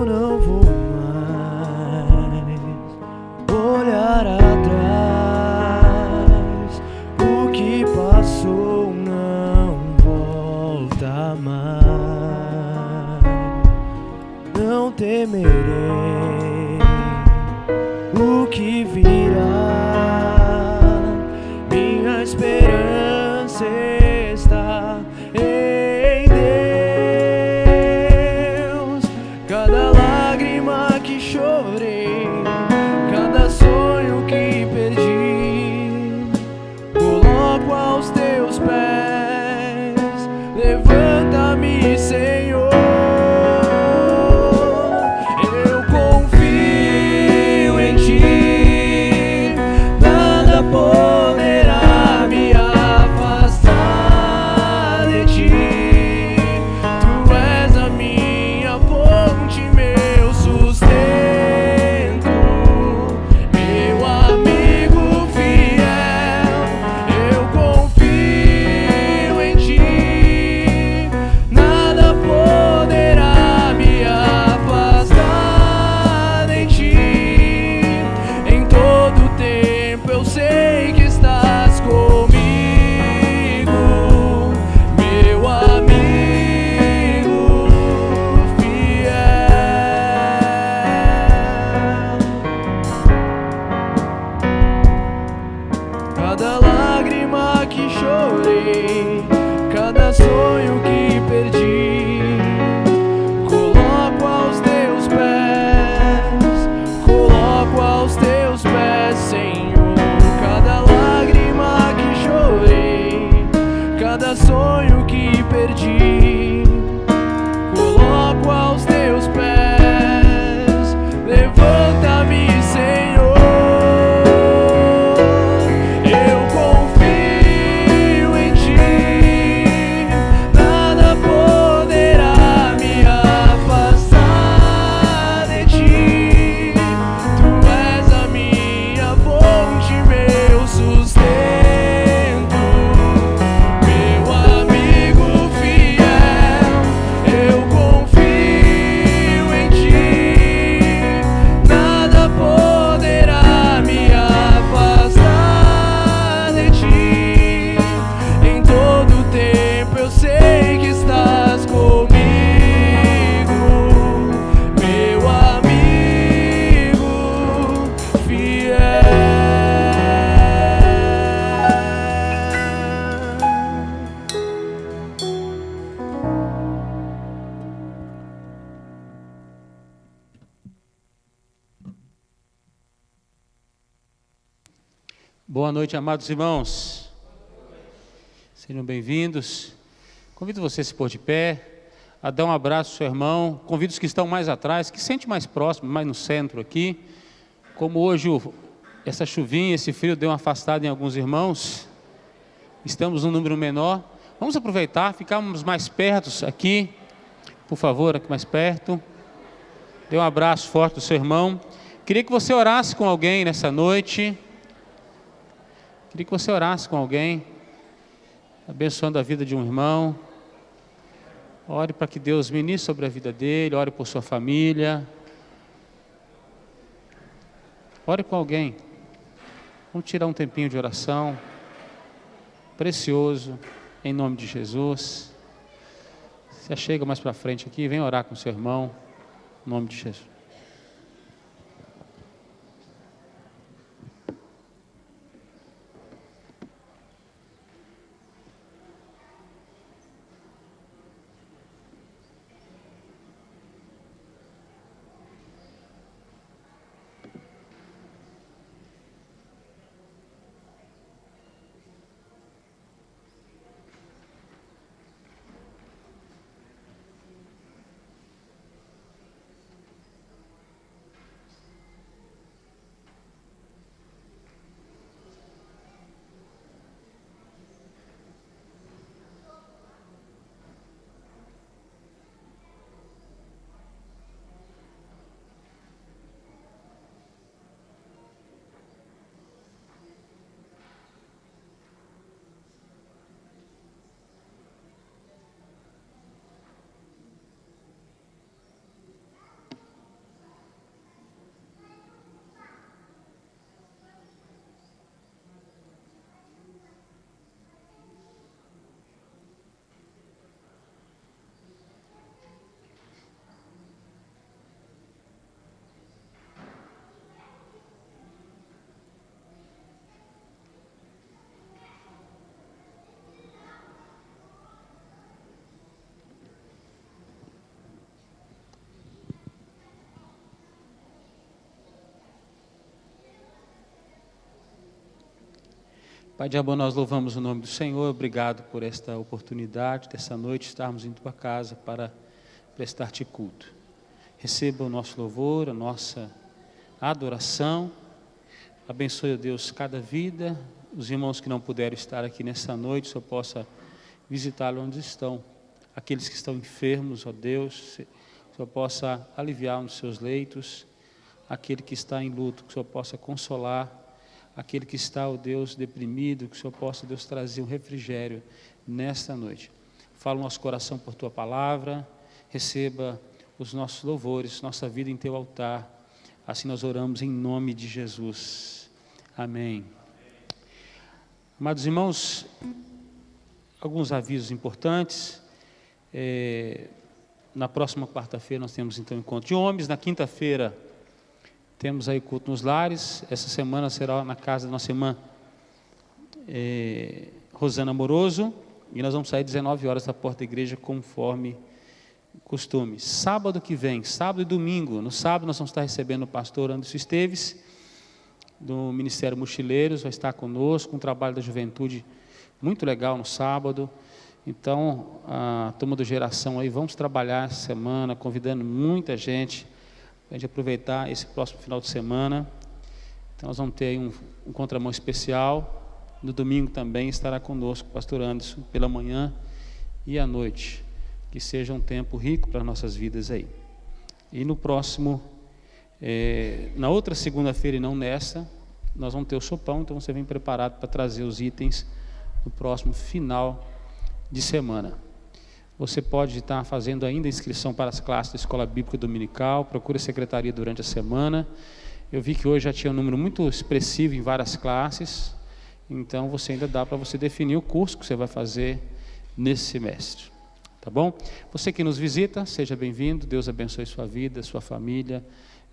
não vou mais olhar atrás. O que passou não volta mais. Não temerei o que virá. Minha esperança está em Deus. Cada lágrima que chorei, cada sonho que perdi, coloco aos teus pés. Levanta-me, Senhor. Eu confio em ti. Nada poderá me afastar de ti. Tu és a minha fonte, meu sustento, meu amigo fiel. Eu confio em ti. Nada poderá me afastar de ti. Em todo tempo eu sei que estás comigo, meu amigo fiel. Cada lágrima que chorei, cada sonho que perdi, coloco aos teus pés, coloco aos teus pés, Senhor. Cada lágrima que chorei, cada sonho que perdi, coloco aos teus pés. Levanta-me, Senhor. Eu confio em ti. Nada poderá me afastar de ti. Tu és a minha fonte, meu sustento, meu amigo fiel. Eu confio em ti. Nada poderá me afastar de ti. Em todo tempo eu sei que estás comigo, meu amigo fiel. Boa noite, amados irmãos. Sejam bem-vindos. Convido você a se pôr de pé, a dar um abraço ao seu irmão. Convido os que estão mais atrás, que sente mais próximo, mais no centro aqui. Como hoje essa chuvinha, esse frio deu uma afastada em alguns irmãos, estamos num número menor. Vamos aproveitar, ficarmos mais perto aqui. Por favor, aqui mais perto. Dê um abraço forte do seu irmão. Queria que você orasse com alguém nessa noite. Queria que você orasse com alguém, abençoando a vida de um irmão. Ore para que Deus ministre sobre a vida dele, ore por sua família. Ore com alguém. Vamos tirar um tempinho de oração, precioso, em nome de Jesus. Se achega mais para frente aqui, vem orar com seu irmão, em nome de Jesus. Pai de amor, nós louvamos o nome do Senhor, obrigado por esta oportunidade, dessa noite, estarmos em Tua casa para prestar-Te culto. Receba o nosso louvor, a nossa adoração, abençoe, ó Deus, cada vida, os irmãos que não puderam estar aqui nessa noite, o Senhor possa visitá-los onde estão, aqueles que estão enfermos, ó Deus, o Senhor possa aliviar nos seus leitos, aquele que está em luto, que o Senhor possa consolar, aquele que está, ó Deus, deprimido, que o Senhor possa, Deus, trazer um refrigério nesta noite. Fala o nosso coração por Tua palavra, receba os nossos louvores, nossa vida em Teu altar. Assim nós oramos em nome de Jesus. Amém. Amados irmãos, alguns avisos importantes. Na próxima quarta-feira nós temos então encontro de homens, na quinta-feira temos aí culto nos lares. Essa semana será na casa da nossa irmã Rosana Moroso, e nós vamos sair 19 horas da porta da igreja, conforme costume. Sábado que vem, sábado e domingo, no sábado nós vamos estar recebendo o pastor Anderson Esteves, do Ministério Mochileiros, vai estar conosco, um trabalho da juventude muito legal no sábado. Então, a turma do Geração aí, vamos trabalhar essa semana, convidando muita gente, para a gente aproveitar esse próximo final de semana. Então nós vamos ter aí um contramão especial. No domingo também estará conosco o pastor Anderson, pela manhã e à noite. Que seja um tempo rico para as nossas vidas aí. E no próximo, na outra segunda-feira e não nessa, nós vamos ter o sopão, então você vem preparado para trazer os itens no próximo final de semana. Você pode estar fazendo ainda inscrição para as classes da Escola Bíblica Dominical, procure a secretaria durante a semana. Eu vi que hoje já tinha um número muito expressivo em várias classes, então você ainda dá para você definir o curso que você vai fazer nesse semestre. Tá bom? Você que nos visita, seja bem-vindo, Deus abençoe sua vida, sua família,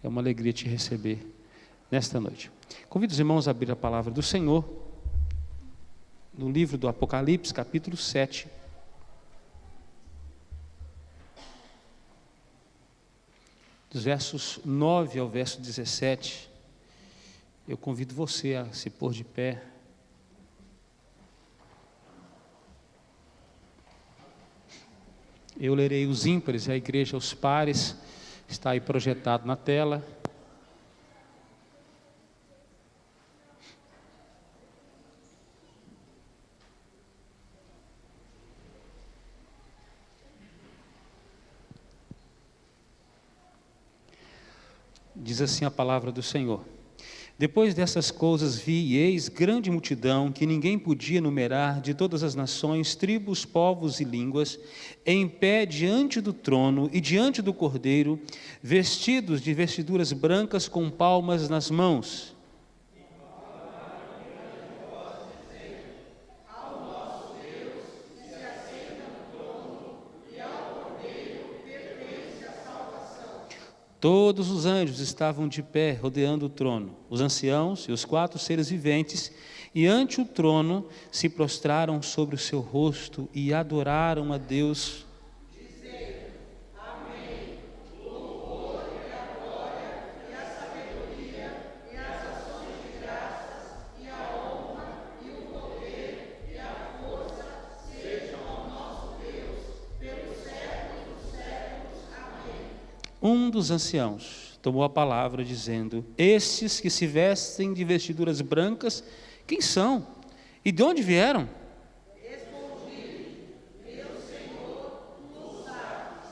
é uma alegria te receber nesta noite. Convido os irmãos a abrir a palavra do Senhor, no livro do Apocalipse, capítulo 7, dos versos 9 ao verso 17, eu convido você a se pôr de pé. Eu lerei os ímpares, a igreja, os pares, está aí projetado na tela. Diz assim a palavra do Senhor: depois dessas coisas vi, e eis grande multidão, que ninguém podia numerar, de todas as nações, tribos, povos e línguas, em pé diante do trono e diante do Cordeiro, vestidos de vestiduras brancas, com palmas nas mãos. Todos os anjos estavam de pé, rodeando o trono, os anciãos e os 4 seres viventes, e ante o trono se prostraram sobre o seu rosto e adoraram a Deus, dizendo: Amém. O louvor e a glória e a sabedoria e as ações de graças e a honra e o poder e a força sejam ao nosso Deus pelos séculos dos séculos. Amém. Um dos anciãos tomou a palavra, dizendo: estes que se vestem de vestiduras brancas, quem são? E de onde vieram? Respondi: meu Senhor, tu sabes.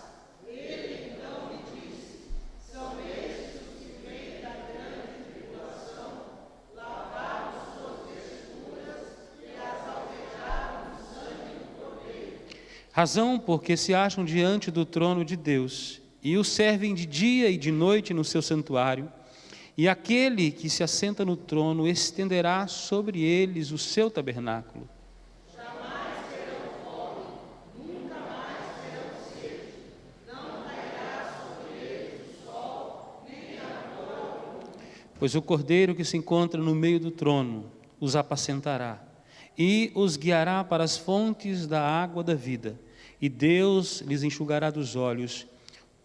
Ele então me disse: são estes os que vêm da grande tribulação, lavaram suas vestiduras e as alvejaram no sangue do Cordeiro. Razão porque se acham diante do trono de Deus, e o servem de dia e de noite no seu santuário, e aquele que se assenta no trono estenderá sobre eles o seu tabernáculo. Jamais terão fome, nunca mais terão sede, não cairá sobre eles o sol, nem a lua. Pois o Cordeiro que se encontra no meio do trono os apacentará, e os guiará para as fontes da água da vida, e Deus lhes enxugará dos olhos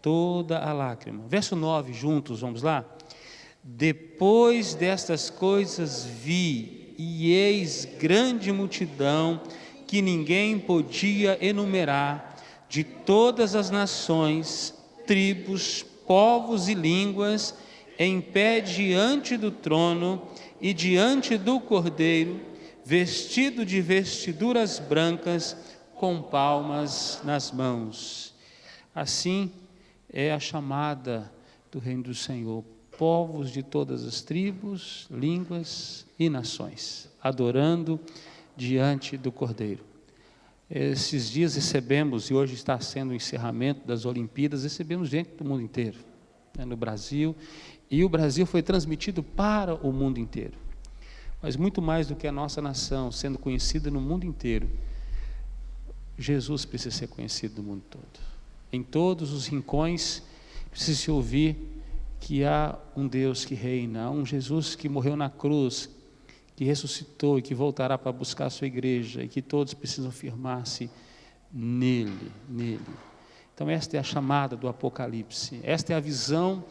toda a lágrima. Verso 9, juntos, vamos lá? Depois destas coisas vi, e eis grande multidão que ninguém podia enumerar, de todas as nações, tribos, povos e línguas, em pé diante do trono e diante do Cordeiro, vestido de vestiduras brancas, com palmas nas mãos. Assim é a chamada do reino do Senhor: povos de todas as tribos, línguas e nações, adorando diante do Cordeiro. Esses dias recebemos, e hoje está sendo o encerramento das Olimpíadas, recebemos gente do mundo inteiro, no Brasil, e o Brasil foi transmitido para o mundo inteiro. Mas muito mais do que a nossa nação sendo conhecida no mundo inteiro, Jesus precisa ser conhecido no mundo todo. Em todos os rincões precisa se ouvir que há um Deus que reina, há um Jesus que morreu na cruz, que ressuscitou e que voltará para buscar a sua igreja, e que todos precisam firmar-se nele. Então esta é a chamada do Apocalipse, esta é a visão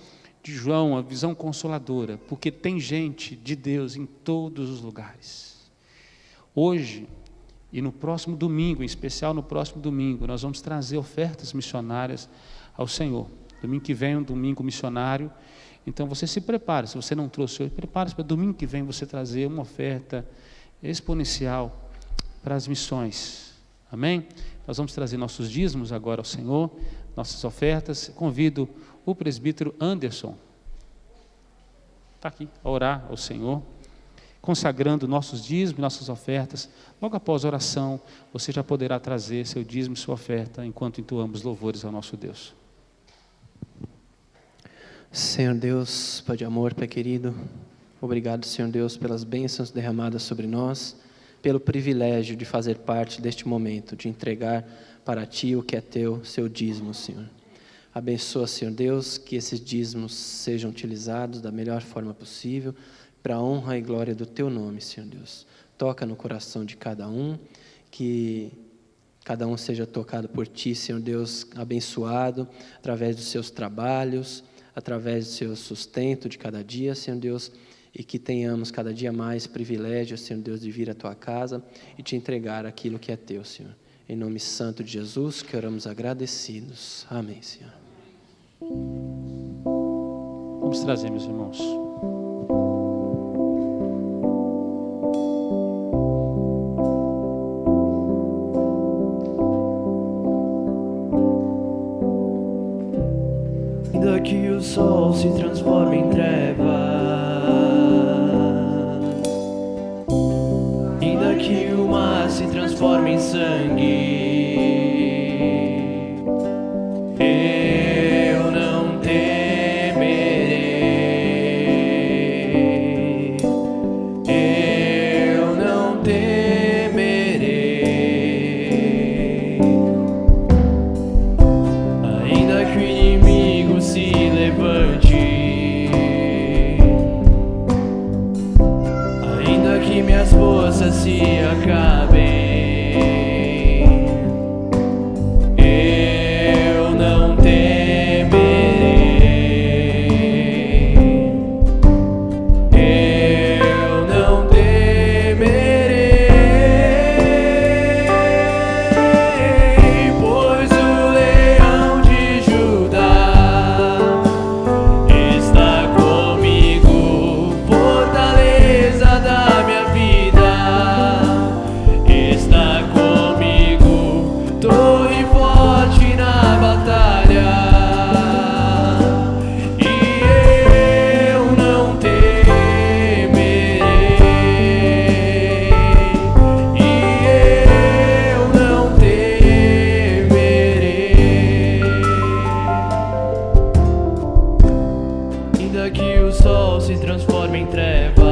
de João, a visão consoladora, porque tem gente de Deus em todos os lugares. Hoje e no próximo domingo, em especial no próximo domingo, nós vamos trazer ofertas missionárias ao Senhor. Domingo que vem é um domingo missionário, então você se prepare. Se você não trouxe hoje, prepare-se para domingo que vem você trazer uma oferta exponencial para as missões. Amém? Nós vamos trazer nossos dízimos agora ao Senhor, nossas ofertas. Convido o presbítero Anderson, está aqui, a orar ao Senhor, consagrando nossos dízimos, nossas ofertas. Logo após a oração, você já poderá trazer seu dízimo e sua oferta, enquanto entoamos louvores ao nosso Deus. Senhor Deus, Pai de amor, Pai querido, obrigado, Senhor Deus, pelas bênçãos derramadas sobre nós, pelo privilégio de fazer parte deste momento, de entregar para Ti o que é Teu, seu dízimo, Senhor. Abençoa, Senhor Deus, que esses dízimos sejam utilizados da melhor forma possível, para a honra e glória do Teu nome, Senhor Deus. Toca no coração de cada um, que cada um seja tocado por Ti, Senhor Deus, abençoado, através dos seus trabalhos, através do seu sustento de cada dia, Senhor Deus, e que tenhamos cada dia mais privilégio, Senhor Deus, de vir à Tua casa e Te entregar aquilo que é Teu, Senhor. Em nome santo de Jesus, que oramos agradecidos. Amém, Senhor. Vamos trazer, meus irmãos. Ainda que o sol se transforme em trevas, ainda que o mar se transforme em sangue, eu não temerei, eu não temerei, ainda que o inimigo se levante, ainda que minhas forças se acabem, eu não temerei, eu não temerei, pois o leão de Judá está comigo, fortaleza da minha vida, está comigo, torre forte na batalha, e eu não temerei, e eu não temerei, ainda que o sol se transforme em trevas,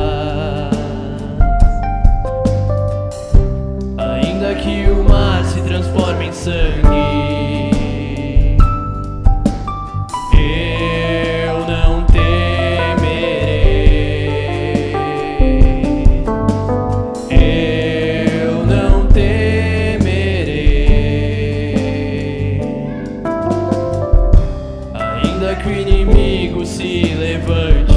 ainda que o mar se transforme em sangue, eu não temerei, eu não temerei, ainda que o inimigo se levante,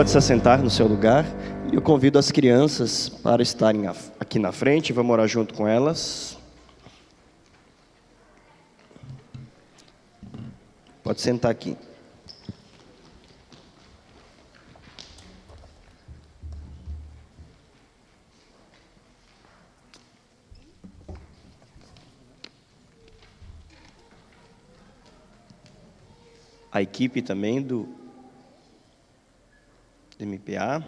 pode se assentar no seu lugar e eu convido as crianças para estarem aqui na frente. Vamos orar junto com elas. Pode sentar aqui. A equipe também do MPA.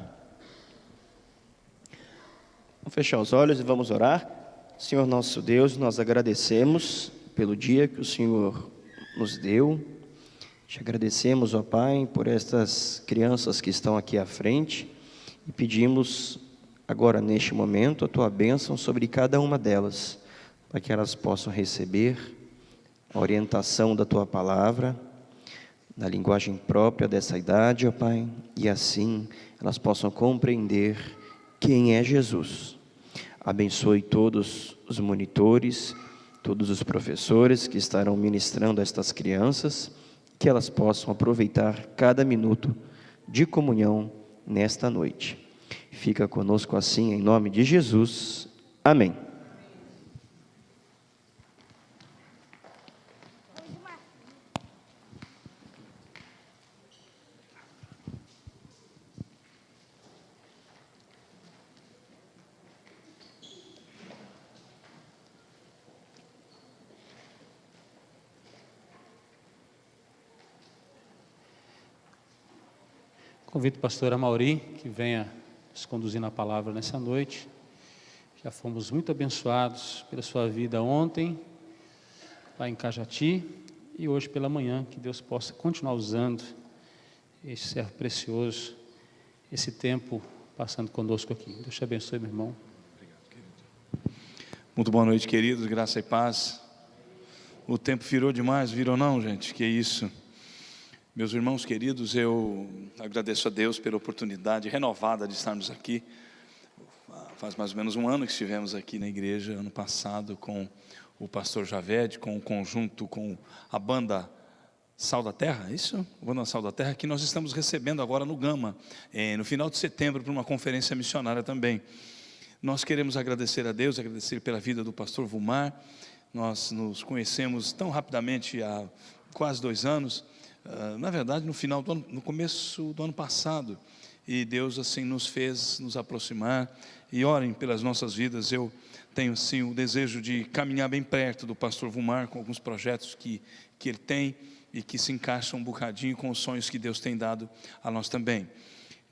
Vamos fechar os olhos e vamos orar. Senhor nosso Deus, nós agradecemos pelo dia que o Senhor nos deu. Te agradecemos, ó Pai, por estas crianças que estão aqui à frente e pedimos agora, neste momento, a Tua bênção sobre cada uma delas, para que elas possam receber a orientação da Tua palavra, na linguagem própria dessa idade, ó Pai, e assim elas possam compreender quem é Jesus. Abençoe todos os monitores, todos os professores que estarão ministrando a estas crianças, que elas possam aproveitar cada minuto de comunhão nesta noite. Fica conosco assim, em nome de Jesus. Amém. Convido o pastor Amauri que venha nos conduzir na palavra nessa noite. Já fomos muito abençoados pela sua vida ontem, lá em Cajati, e hoje pela manhã, que Deus possa continuar usando este servo precioso, esse tempo passando conosco aqui. Deus te abençoe, meu irmão. Obrigado, querido. Muito boa noite, queridos, graça e paz. O tempo virou demais, virou não, gente? Que isso? Meus irmãos queridos, eu agradeço a Deus pela oportunidade renovada de estarmos aqui. Faz mais ou menos um ano que estivemos aqui na igreja, ano passado, com o pastor Javed, com o conjunto, com a banda Sal da Terra, isso? A banda Sal da Terra, que nós estamos recebendo agora no Gama, no final de setembro, para uma conferência missionária também. Nós queremos agradecer a Deus, agradecer pela vida do pastor Vumar. Nós nos conhecemos tão rapidamente há quase 2 anos, na verdade no começo do ano passado, e Deus assim nos fez nos aproximar. E orem pelas nossas vidas. Eu tenho assim o desejo de caminhar bem perto do pastor Vumar, com alguns projetos que ele tem e que se encaixam um bocadinho com os sonhos que Deus tem dado a nós também.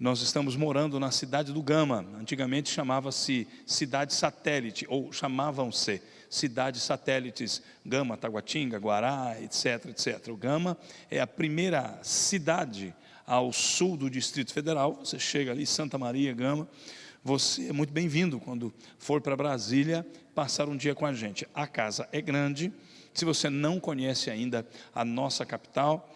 Nós estamos morando na cidade do Gama. Antigamente chamava-se Cidade Satélite, ou chamavam-se cidades satélites, Gama, Taguatinga, Guará, etc, etc. O Gama é a primeira cidade ao sul do Distrito Federal. Você chega ali, Santa Maria, Gama, você é muito bem-vindo quando for para Brasília passar um dia com a gente. A casa é grande. Se você não conhece ainda a nossa capital,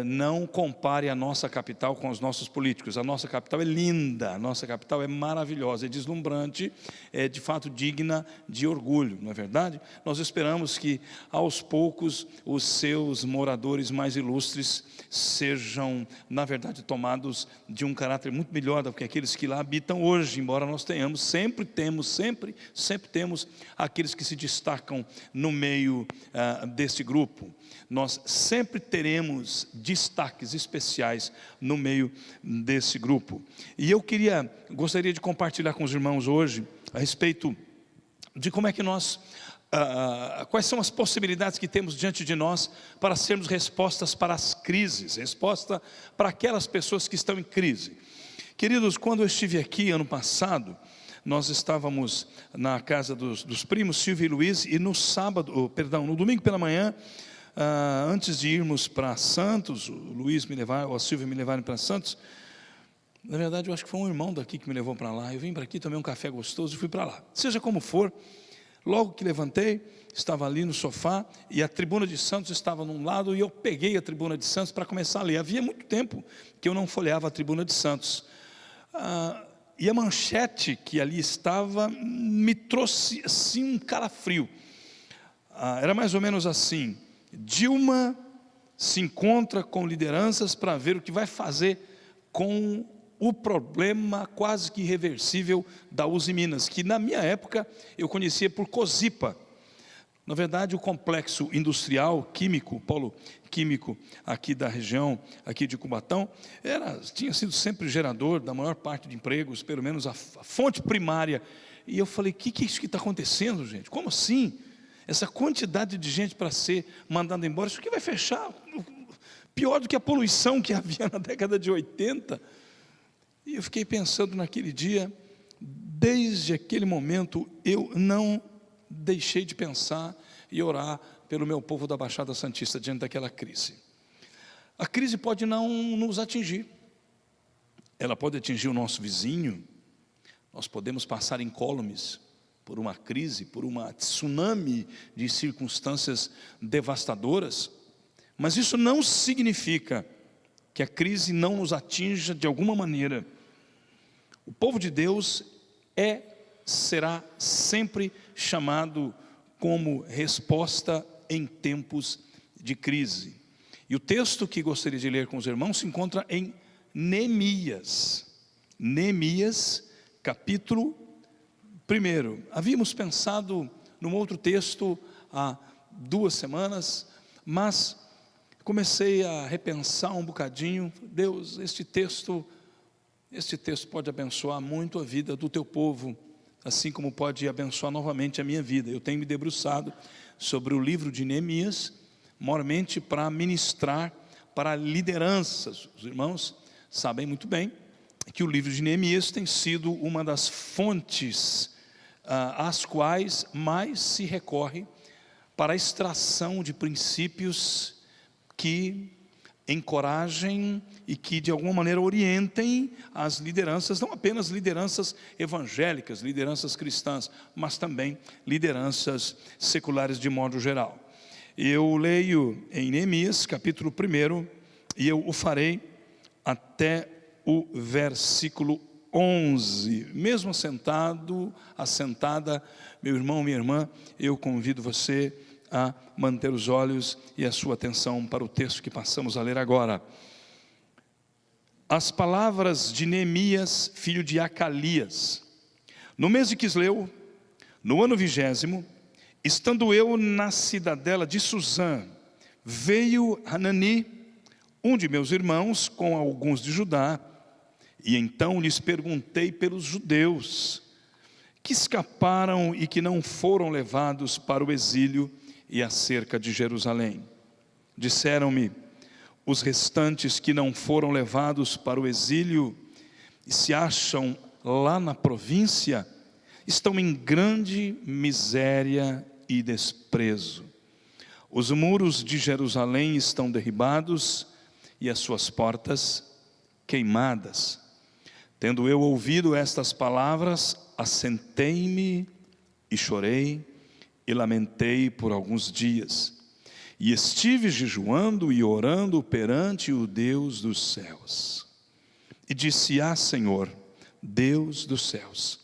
não compare a nossa capital com os nossos políticos. A nossa capital é linda, a nossa capital é maravilhosa, é deslumbrante, é de fato digna de orgulho, não é verdade? Nós esperamos que aos poucos os seus moradores mais ilustres sejam, na verdade, tomados de um caráter muito melhor do que aqueles que lá habitam hoje, embora nós tenhamos, sempre temos aqueles que se destacam no meio desse grupo. Nós sempre teremos destaques especiais no meio desse grupo. E eu gostaria de compartilhar com os irmãos hoje a respeito de como é que nós, quais são as possibilidades que temos diante de nós para sermos respostas para as crises, resposta para aquelas pessoas que estão em crise. Queridos, quando eu estive aqui ano passado, nós estávamos na casa dos primos Silvio e Luiz, e no domingo pela manhã, antes de irmos para Santos, o Luiz me levar, ou a Silvia me levarem para Santos, na verdade eu acho que foi um irmão daqui que me levou para lá. Eu vim para aqui, tomei um café gostoso e fui para lá. Seja como for, logo que levantei, estava ali no sofá, e a tribuna de Santos estava num lado, e eu peguei a tribuna de Santos para começar a ler. Havia muito tempo que eu não folheava a tribuna de Santos, e a manchete que ali estava me trouxe assim um calafrio. Era mais ou menos assim: Dilma se encontra com lideranças para ver o que vai fazer com o problema quase que irreversível da Uzi Minas, que na minha época eu conhecia por Cosipa. Na verdade, o complexo industrial, químico, polo químico aqui da região, aqui de Cubatão, tinha sido sempre gerador da maior parte de empregos, pelo menos a fonte primária. E eu falei, o que é isso que está acontecendo, gente? Como assim? Essa quantidade de gente para ser mandada embora, isso aqui vai fechar, pior do que a poluição que havia na década de 80. E eu fiquei pensando naquele dia, desde aquele momento, eu não deixei de pensar e orar pelo meu povo da Baixada Santista diante daquela crise. A crise pode não nos atingir, ela pode atingir o nosso vizinho, nós podemos passar incólumes por uma crise, por uma tsunami de circunstâncias devastadoras, mas isso não significa que a crise não nos atinja de alguma maneira. O povo de Deus será sempre chamado como resposta em tempos de crise. E o texto que gostaria de ler com os irmãos se encontra em Neemias. Neemias, capítulo 1. Havíamos pensado num outro texto há 2 semanas, mas comecei a repensar um bocadinho. Deus, este texto pode abençoar muito a vida do teu povo, assim como pode abençoar novamente a minha vida. Eu tenho me debruçado sobre o livro de Neemias, mormente para ministrar para lideranças. Os irmãos sabem muito bem que o livro de Neemias tem sido uma das fontes às quais mais se recorre para a extração de princípios que encorajem e que de alguma maneira orientem as lideranças, não apenas lideranças evangélicas, lideranças cristãs, mas também lideranças seculares de modo geral. Eu leio em Neemias, capítulo 1, e eu o farei até o versículo 11. Mesmo assentada, meu irmão, minha irmã, eu convido você a manter os olhos e a sua atenção para o texto que passamos a ler agora. As palavras de Neemias, filho de Acalias. No mês de Quisleu, no ano 20º, estando eu na cidadela de Suzã, veio Hanani, um de meus irmãos, com alguns de Judá, e então lhes perguntei pelos judeus, que escaparam e que não foram levados para o exílio e acerca de Jerusalém. Disseram-me, os restantes que não foram levados para o exílio e se acham lá na província, estão em grande miséria e desprezo. Os muros de Jerusalém estão derribados e as suas portas queimadas. Tendo eu ouvido estas palavras, assentei-me e chorei e lamentei por alguns dias. E estive jejuando e orando perante o Deus dos céus. E disse, Senhor, Deus dos céus,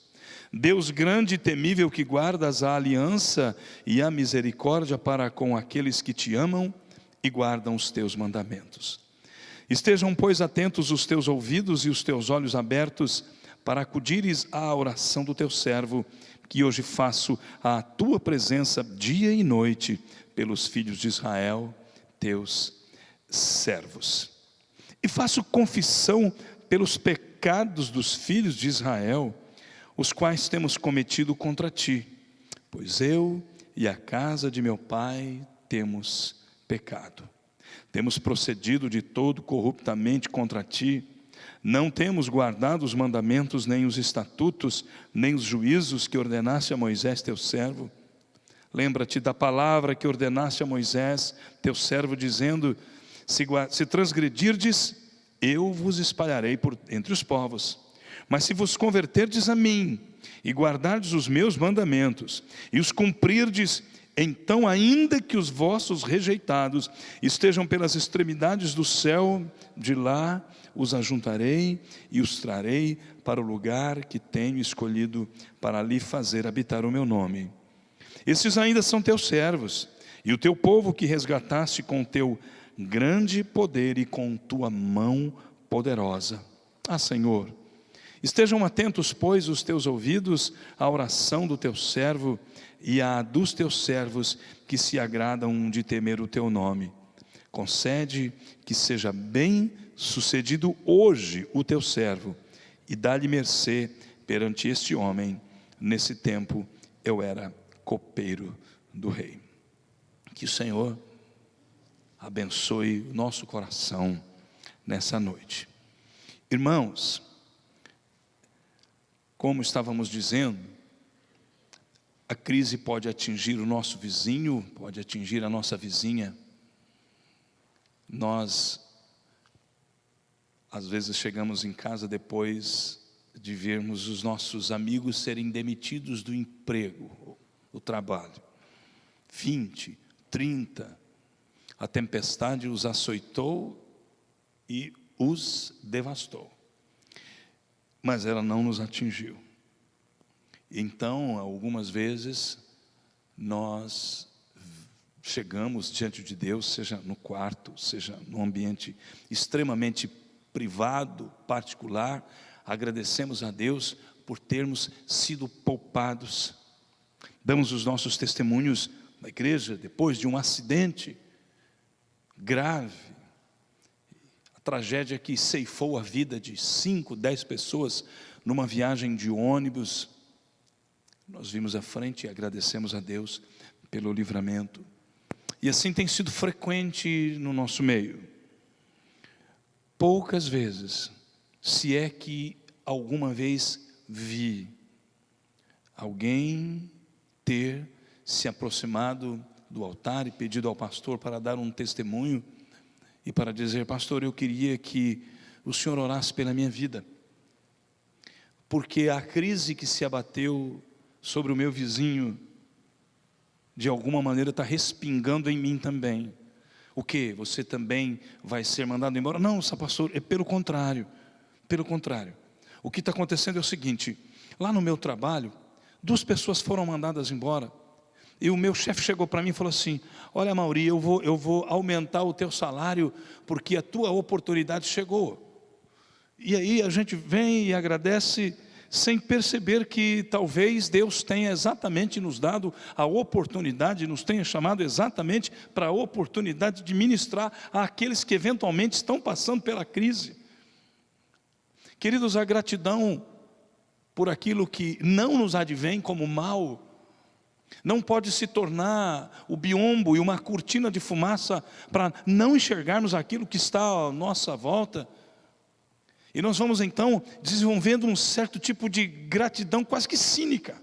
Deus grande e temível, que guardas a aliança e a misericórdia para com aqueles que te amam e guardam os teus mandamentos. Estejam, pois, atentos os teus ouvidos e os teus olhos abertos, para acudires à oração do teu servo, que hoje faço à tua presença dia e noite, pelos filhos de Israel, teus servos. E faço confissão pelos pecados dos filhos de Israel, os quais temos cometido contra ti, pois eu e a casa de meu pai temos pecado. Temos procedido de todo corruptamente contra ti, não temos guardado os mandamentos, nem os estatutos, nem os juízos que ordenaste a Moisés teu servo. Lembra-te da palavra que ordenaste a Moisés teu servo, dizendo, se transgredirdes, eu vos espalharei entre os povos. Mas se vos converterdes a mim, e guardardes os meus mandamentos, e os cumprirdes, então ainda que os vossos rejeitados estejam pelas extremidades do céu, de lá os ajuntarei e os trarei para o lugar que tenho escolhido para ali fazer habitar o meu nome. Esses ainda são teus servos, e o teu povo que resgataste com teu grande poder e com tua mão poderosa. Senhor, estejam atentos, pois, os teus ouvidos à oração do teu servo e à dos teus servos que se agradam de temer o teu nome. Concede que seja bem sucedido hoje o teu servo, e dá-lhe mercê perante este homem. Nesse tempo eu era copeiro do rei. Que o Senhor abençoe o nosso coração nessa noite. Irmãos, como estávamos dizendo, a crise pode atingir o nosso vizinho, pode atingir a nossa vizinha. Nós às vezes chegamos em casa depois de vermos os nossos amigos serem demitidos do emprego, do trabalho. 20, 30, a tempestade os açoitou e os devastou. Mas ela não nos atingiu. Então, algumas vezes, nós chegamos diante de Deus, seja no quarto, seja num ambiente extremamente privado, particular, agradecemos a Deus por termos sido poupados. Damos os nossos testemunhos na igreja depois de um acidente grave, a tragédia que ceifou a vida de 5, 10 pessoas numa viagem de ônibus. Nós vimos à frente e agradecemos a Deus pelo livramento. E assim tem sido frequente no nosso meio. Poucas vezes, se é que alguma vez vi alguém ter se aproximado do altar e pedido ao pastor para dar um testemunho e para dizer: pastor, eu queria que o senhor orasse pela minha vida, porque a crise que se abateu sobre o meu vizinho, de alguma maneira está respingando em mim também. O que? Você também vai ser mandado embora? Não, pastor, é pelo contrário. Pelo contrário. O que está acontecendo é o seguinte: lá no meu trabalho, 2 pessoas foram mandadas embora. E o meu chefe chegou para mim e falou assim: olha, Mauri, eu vou aumentar o teu salário, porque a tua oportunidade chegou. E aí a gente vem e agradece, sem perceber que talvez Deus tenha exatamente nos dado a oportunidade, nos tenha chamado exatamente para a oportunidade de ministrar àqueles que eventualmente estão passando pela crise. Queridos, a gratidão por aquilo que não nos advém como mal, não pode se tornar o biombo e uma cortina de fumaça para não enxergarmos aquilo que está à nossa volta. E nós vamos então desenvolvendo um certo tipo de gratidão quase que cínica.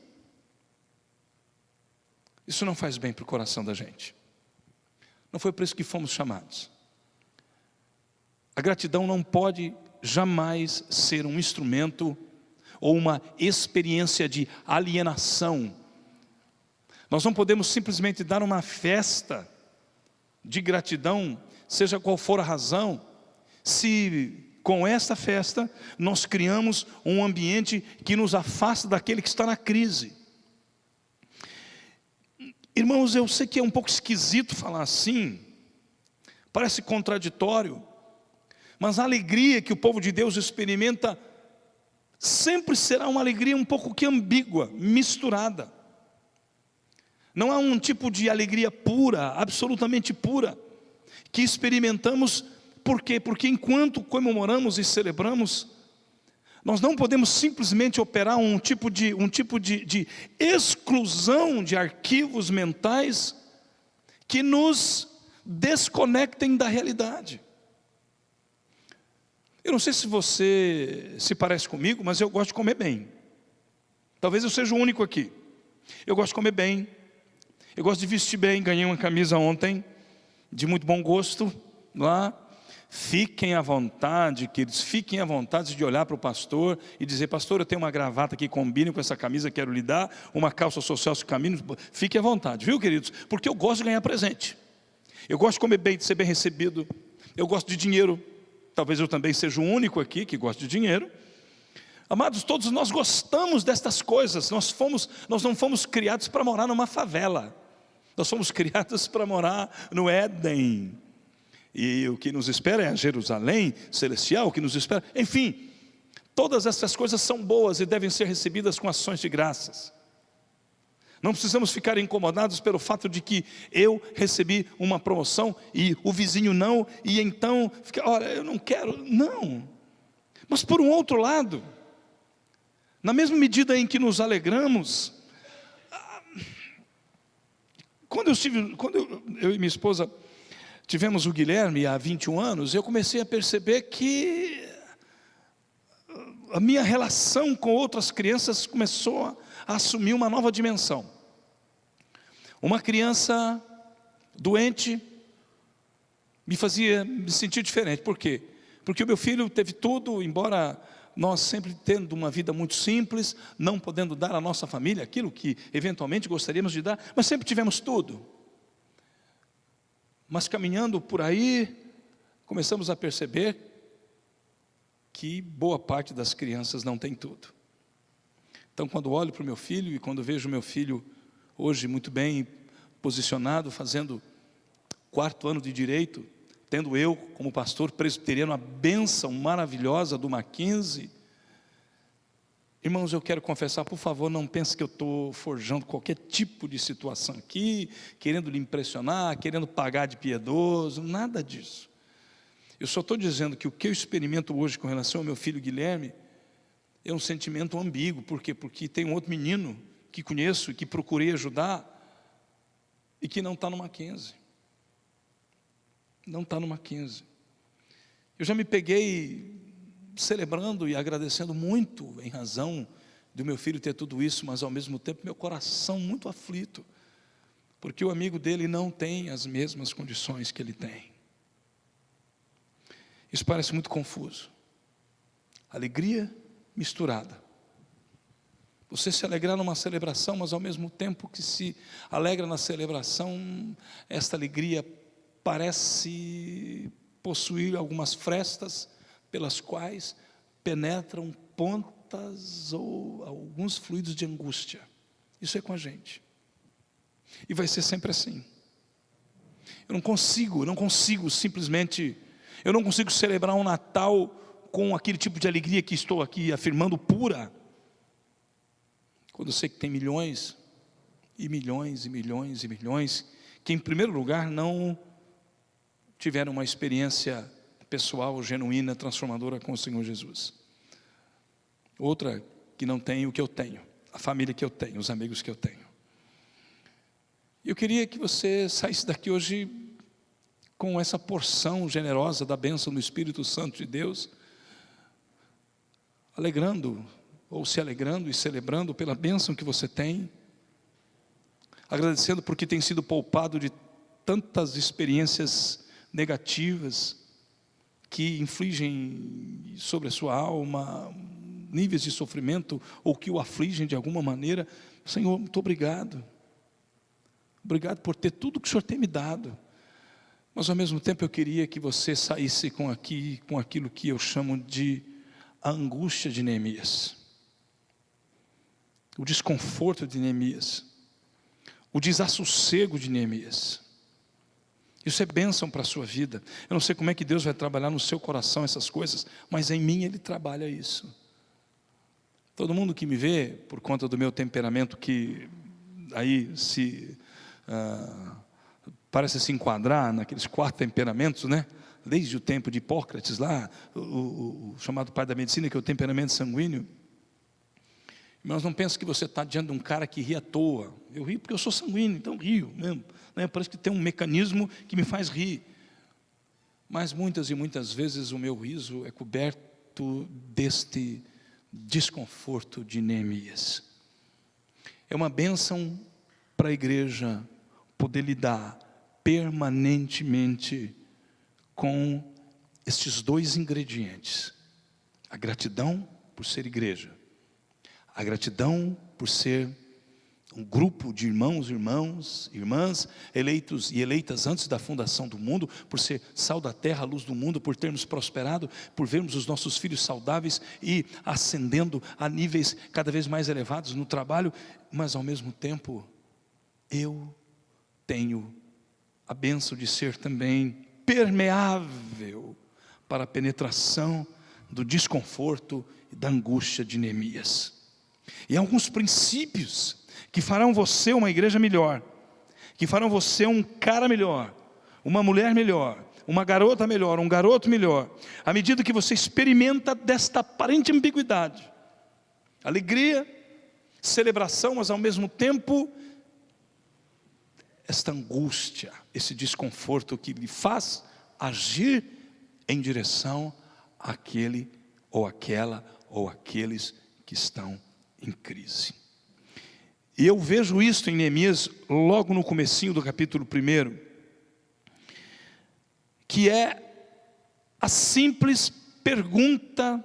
Isso não faz bem para o coração da gente. Não foi por isso que fomos chamados. A gratidão não pode jamais ser um instrumento ou uma experiência de alienação. Nós não podemos simplesmente dar uma festa de gratidão, seja qual for a razão, se com esta festa nós criamos um ambiente que nos afasta daquele que está na crise. Irmãos, eu sei que é um pouco esquisito falar assim, parece contraditório, mas a alegria que o povo de Deus experimenta sempre será uma alegria um pouco que ambígua, misturada. Não há um tipo de alegria pura, absolutamente pura, que experimentamos. Por quê? Porque enquanto comemoramos e celebramos, nós não podemos simplesmente operar um tipo de exclusão de arquivos mentais que nos desconectem da realidade. Eu não sei se você se parece comigo, mas eu gosto de comer bem. Talvez eu seja o único aqui. Eu gosto de comer bem, eu gosto de vestir bem. Ganhei uma camisa ontem, de muito bom gosto, lá. Fiquem à vontade, queridos, fiquem à vontade de olhar para o pastor e dizer: pastor, eu tenho uma gravata que combine com essa camisa, quero lhe dar, uma calça social se caminho. Fiquem à vontade, viu, queridos? Porque eu gosto de ganhar presente. Eu gosto de comer bem, de ser bem recebido. Eu gosto de dinheiro. Talvez eu também seja o único aqui que gosta de dinheiro. Amados, todos nós gostamos destas coisas. Nós não fomos criados para morar numa favela. Nós fomos criados para morar no Éden. E o que nos espera é a Jerusalém celestial, o que nos espera. Enfim, todas essas coisas são boas e devem ser recebidas com ações de graças. Não precisamos ficar incomodados pelo fato de que eu recebi uma promoção e o vizinho não, e então, olha, eu não quero, não. Mas por um outro lado, na mesma medida em que nos alegramos, quando eu e minha esposa tivemos o Guilherme há 21 anos, eu comecei a perceber que a minha relação com outras crianças começou a assumir uma nova dimensão. Uma criança doente me fazia me sentir diferente. Por quê? Porque o meu filho teve tudo, embora nós sempre tendo uma vida muito simples, não podendo dar à nossa família aquilo que eventualmente gostaríamos de dar, mas sempre tivemos tudo. Mas caminhando por aí, começamos a perceber que boa parte das crianças não tem tudo. Então, quando olho para o meu filho e quando vejo meu filho hoje muito bem posicionado, fazendo 4º ano de direito, tendo eu, como pastor presbiteriano, a bênção maravilhosa do Mackenzie. Irmãos, eu quero confessar, por favor, não pense que eu estou forjando qualquer tipo de situação aqui, querendo lhe impressionar, querendo pagar de piedoso, nada disso. Eu só estou dizendo que o que eu experimento hoje com relação ao meu filho Guilherme é um sentimento ambíguo. Por quê? Porque tem um outro menino que conheço e que procurei ajudar e que não está no Mackenzie. Não está no Mackenzie. Eu já me peguei celebrando e agradecendo muito em razão do meu filho ter tudo isso, mas ao mesmo tempo meu coração muito aflito, porque o amigo dele não tem as mesmas condições que ele tem. Isso parece muito confuso. Alegria misturada. Você se alegrar numa celebração, mas ao mesmo tempo que se alegra na celebração, esta alegria parece possuir algumas frestas pelas quais penetram pontas ou alguns fluidos de angústia. Isso é com a gente. E vai ser sempre assim. Eu não consigo simplesmente, eu não consigo celebrar um Natal com aquele tipo de alegria que estou aqui afirmando pura, quando eu sei que tem milhões e milhões e milhões e milhões que em primeiro lugar não tiveram uma experiência pessoal, genuína, transformadora com o Senhor Jesus. Outra que não tem o que eu tenho, a família que eu tenho, os amigos que eu tenho. Eu queria que você saísse daqui hoje com essa porção generosa da bênção do Espírito Santo de Deus, alegrando, ou se alegrando e celebrando pela bênção que você tem, agradecendo porque tem sido poupado de tantas experiências negativas que infligem sobre a sua alma níveis de sofrimento ou que o afligem de alguma maneira. Senhor, muito obrigado. Obrigado por ter tudo que o Senhor tem me dado. Mas ao mesmo tempo eu queria que você saísse com aquilo que eu chamo de a angústia de Neemias, o desconforto de Neemias, o desassossego de Neemias. Isso é bênção para a sua vida. Eu não sei como é que Deus vai trabalhar no seu coração essas coisas, mas em mim Ele trabalha isso. Todo mundo que me vê, por conta do meu temperamento, que aí parece se enquadrar naqueles 4 temperamentos, né? Desde o tempo de Hipócrates lá, o chamado pai da medicina, que é o temperamento sanguíneo. Mas não pensa que você está diante de um cara que ri à toa. Eu rio porque eu sou sanguíneo, então rio mesmo, né? Parece que tem um mecanismo que me faz rir. Mas muitas e muitas vezes o meu riso é coberto deste desconforto de Neemias. É uma bênção para a igreja poder lidar permanentemente com estes 2 ingredientes: a gratidão por ser igreja, a gratidão por ser um grupo de irmãos, irmãs, eleitos e eleitas antes da fundação do mundo, por ser sal da terra, luz do mundo, por termos prosperado, por vermos os nossos filhos saudáveis e ascendendo a níveis cada vez mais elevados no trabalho. Mas ao mesmo tempo, eu tenho a bênção de ser também permeável para a penetração do desconforto e da angústia de Neemias. E há alguns princípios que farão você uma igreja melhor, que farão você um cara melhor, uma mulher melhor, uma garota melhor, um garoto melhor, à medida que você experimenta desta aparente ambiguidade, alegria, celebração, mas ao mesmo tempo esta angústia, esse desconforto que lhe faz agir em direção àquele ou aquela ou aqueles que estão em crise. E eu vejo isso em Neemias logo no comecinho do capítulo 1, que é a simples pergunta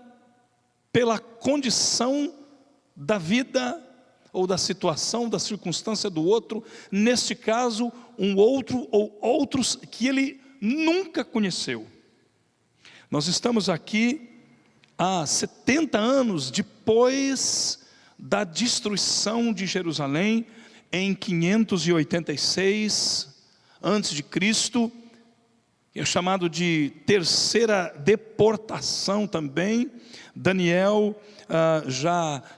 pela condição da vida ou da situação, da circunstância do outro, neste caso, um outro ou outros que ele nunca conheceu. Nós estamos aqui há 70 anos depois da destruição de Jerusalém, em 586 a.C., é chamado de terceira deportação também. Daniel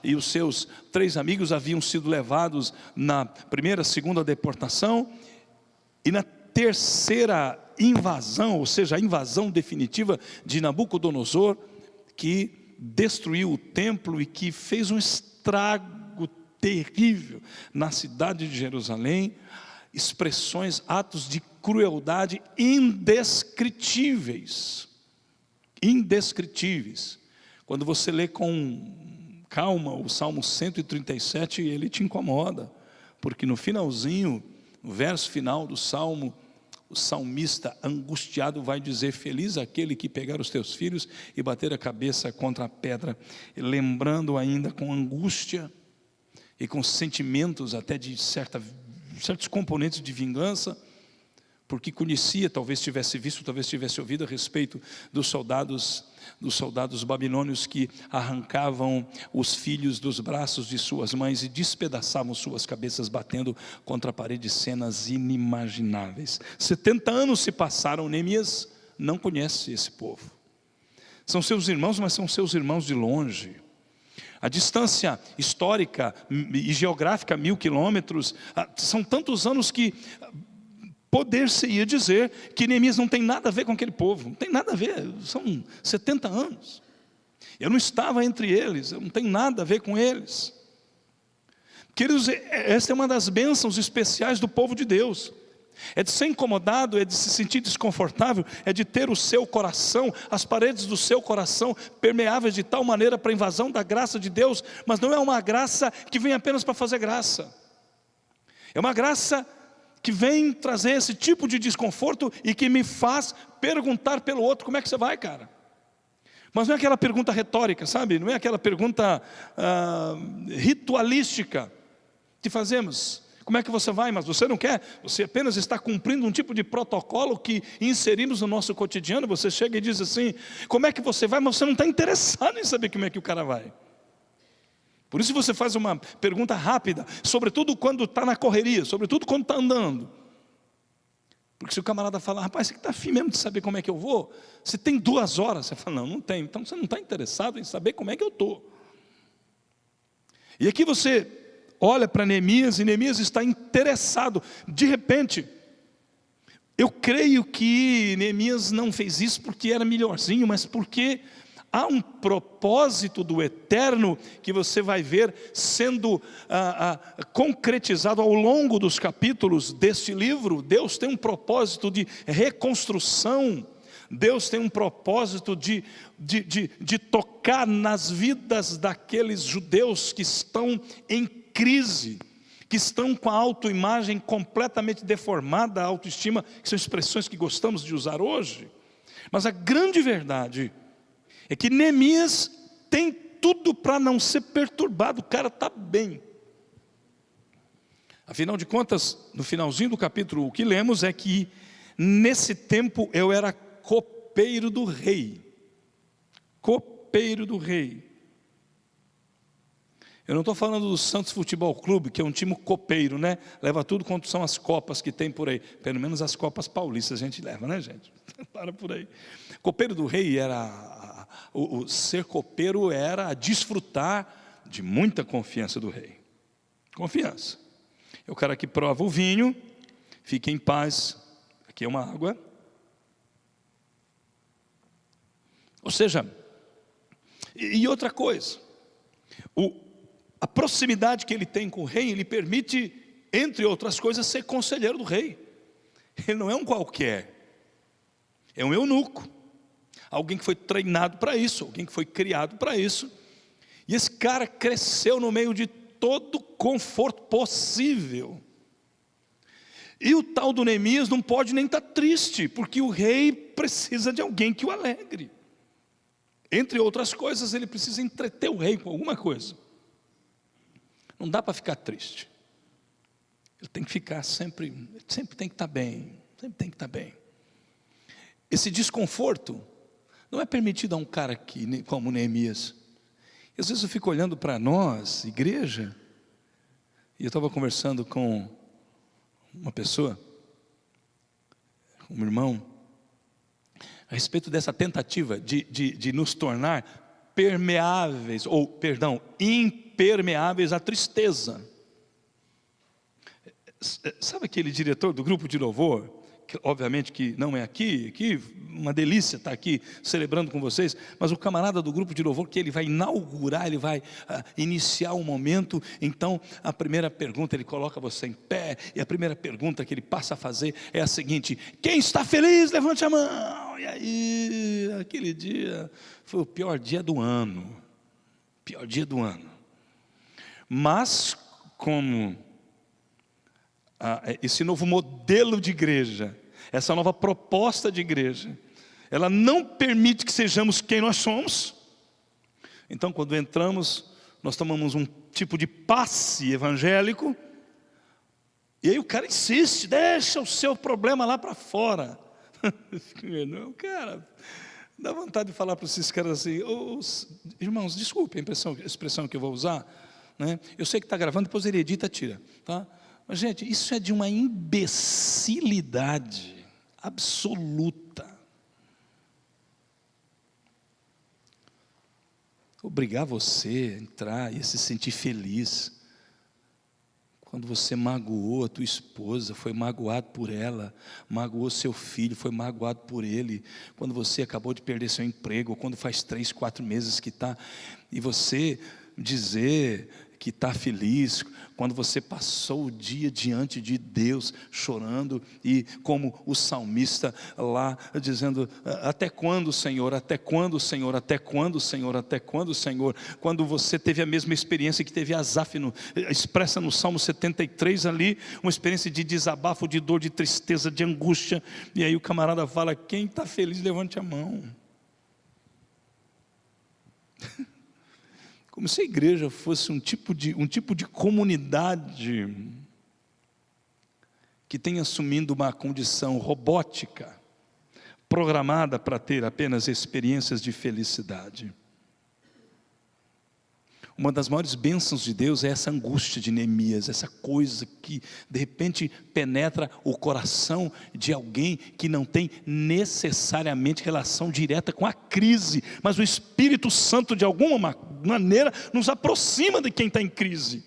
e os seus 3 amigos haviam sido levados na primeira, segunda deportação, e na terceira invasão, ou seja, a invasão definitiva de Nabucodonosor, que destruiu o templo e que fez um estrago terrível na cidade de Jerusalém, expressões, atos de crueldade indescritíveis. Indescritíveis. Quando você lê com calma o Salmo 137, ele te incomoda, porque no finalzinho, no verso final do Salmo, o salmista angustiado vai dizer: feliz aquele que pegar os teus filhos e bater a cabeça contra a pedra, lembrando ainda com angústia e com sentimentos até de certos componentes de vingança, porque conhecia, talvez tivesse visto, talvez tivesse ouvido a respeito dos soldados babilônios que arrancavam os filhos dos braços de suas mães e despedaçavam suas cabeças batendo contra a parede, cenas inimagináveis. 70 anos se passaram, Neemias não conhece esse povo. São seus irmãos, mas são seus irmãos de longe. A distância histórica e geográfica, 1000 quilômetros, são tantos anos que poder-se-ia dizer que Neemias não tem nada a ver com aquele povo. Não tem nada a ver, são 70 anos. Eu não estava entre eles, eu não tenho nada a ver com eles. Queridos, esta é uma das bênçãos especiais do povo de Deus. É de ser incomodado, é de se sentir desconfortável, é de ter o seu coração, as paredes do seu coração permeáveis de tal maneira para a invasão da graça de Deus, mas não é uma graça que vem apenas para fazer graça. É uma graça que vem trazer esse tipo de desconforto e que me faz perguntar pelo outro: como é que você vai, cara? Mas não é aquela pergunta retórica, sabe? Não é aquela pergunta ritualística que fazemos. Como é que você vai? Mas você não quer, você apenas está cumprindo um tipo de protocolo que inserimos no nosso cotidiano. Você chega e diz assim: como é que você vai? Mas você não está interessado em saber como é que o cara vai. Por isso você faz uma pergunta rápida, sobretudo quando está na correria, sobretudo quando está andando. Porque se o camarada falar: rapaz, você está afim mesmo de saber como é que eu vou? Você tem 2 horas. Você fala: não tem. Então você não está interessado em saber como é que eu estou. E aqui você olha para Neemias, e Neemias está interessado. De repente, eu creio que Neemias não fez isso porque era melhorzinho, mas porque há um propósito do eterno que você vai ver sendo concretizado ao longo dos capítulos deste livro. Deus tem um propósito de reconstrução. Deus tem um propósito de tocar nas vidas daqueles judeus que estão em crise, que estão com a autoimagem completamente deformada, a autoestima, que são expressões que gostamos de usar hoje. Mas a grande verdade é que Neemias tem tudo para não ser perturbado. O cara está bem. Afinal de contas, no finalzinho do capítulo, o que lemos é que nesse tempo eu era copeiro do rei. Copeiro do rei. Eu não estou falando do Santos Futebol Clube, que é um time copeiro, né? Leva tudo quanto são as copas que tem por aí. Pelo menos as copas paulistas a gente leva, né, gente? Para por aí. Copeiro do rei era... O ser copeiro era desfrutar de muita confiança do rei. Confiança. É o cara que prova o vinho, fique em paz. Aqui é uma água. Ou seja, e outra coisa, a proximidade que ele tem com o rei, lhe permite, entre outras coisas, ser conselheiro do rei. Ele não é um qualquer, é um eunuco, alguém que foi treinado para isso, alguém que foi criado para isso. E esse cara cresceu no meio de todo conforto possível. E o tal do Neemias não pode nem estar triste, porque o rei precisa de alguém que o alegre. Entre outras coisas, ele precisa entreter o rei com alguma coisa. Não dá para ficar triste. Ele tem que ficar sempre tem que estar bem, sempre tem que estar bem. Esse desconforto não é permitido a um cara como Neemias. E às vezes eu fico olhando para nós, igreja, e eu estava conversando com uma pessoa, um irmão, a respeito dessa tentativa de nos tornar impermeáveis à tristeza. Sabe aquele diretor do grupo de louvor, que obviamente que não é aqui uma delícia estar aqui celebrando com vocês, mas o camarada do grupo de louvor, que ele vai inaugurar, ele vai iniciar um momento, então a primeira pergunta, ele coloca você em pé, e a primeira pergunta que ele passa a fazer é a seguinte: quem está feliz, levante a mão. E aí, aquele dia foi o pior dia do ano, mas como esse novo modelo de igreja, essa nova proposta de igreja, ela não permite que sejamos quem nós somos. Então, quando entramos, nós tomamos um tipo de passe evangélico, e aí o cara insiste, deixa o seu problema lá para fora. Não, cara, dá vontade de falar para esses caras assim: irmãos, desculpe a expressão que eu vou usar, né? Eu sei que está gravando, depois ele edita, tira, tá? Mas, gente, isso é de uma imbecilidade absoluta. Obrigar você a entrar e se sentir feliz quando você magoou a tua esposa, foi magoado por ela, magoou seu filho, foi magoado por ele, quando você acabou de perder seu emprego, ou quando faz 3, 4 meses que está, e você dizer que está feliz, quando você passou o dia diante de Deus, chorando, e como o salmista lá, dizendo: até quando, Senhor, até quando, Senhor, até quando, Senhor, até quando, Senhor, quando você teve a mesma experiência que teve Asaf, expressa no Salmo 73 ali, uma experiência de desabafo, de dor, de tristeza, de angústia, e aí o camarada fala: quem está feliz, levante a mão. Como se a igreja fosse um tipo de comunidade que tem assumindo uma condição robótica, programada para ter apenas experiências de felicidade. Uma das maiores bênçãos de Deus é essa angústia de Neemias, essa coisa que de repente penetra o coração de alguém que não tem necessariamente relação direta com a crise, mas o Espírito Santo de alguma maneira nos aproxima de quem está em crise.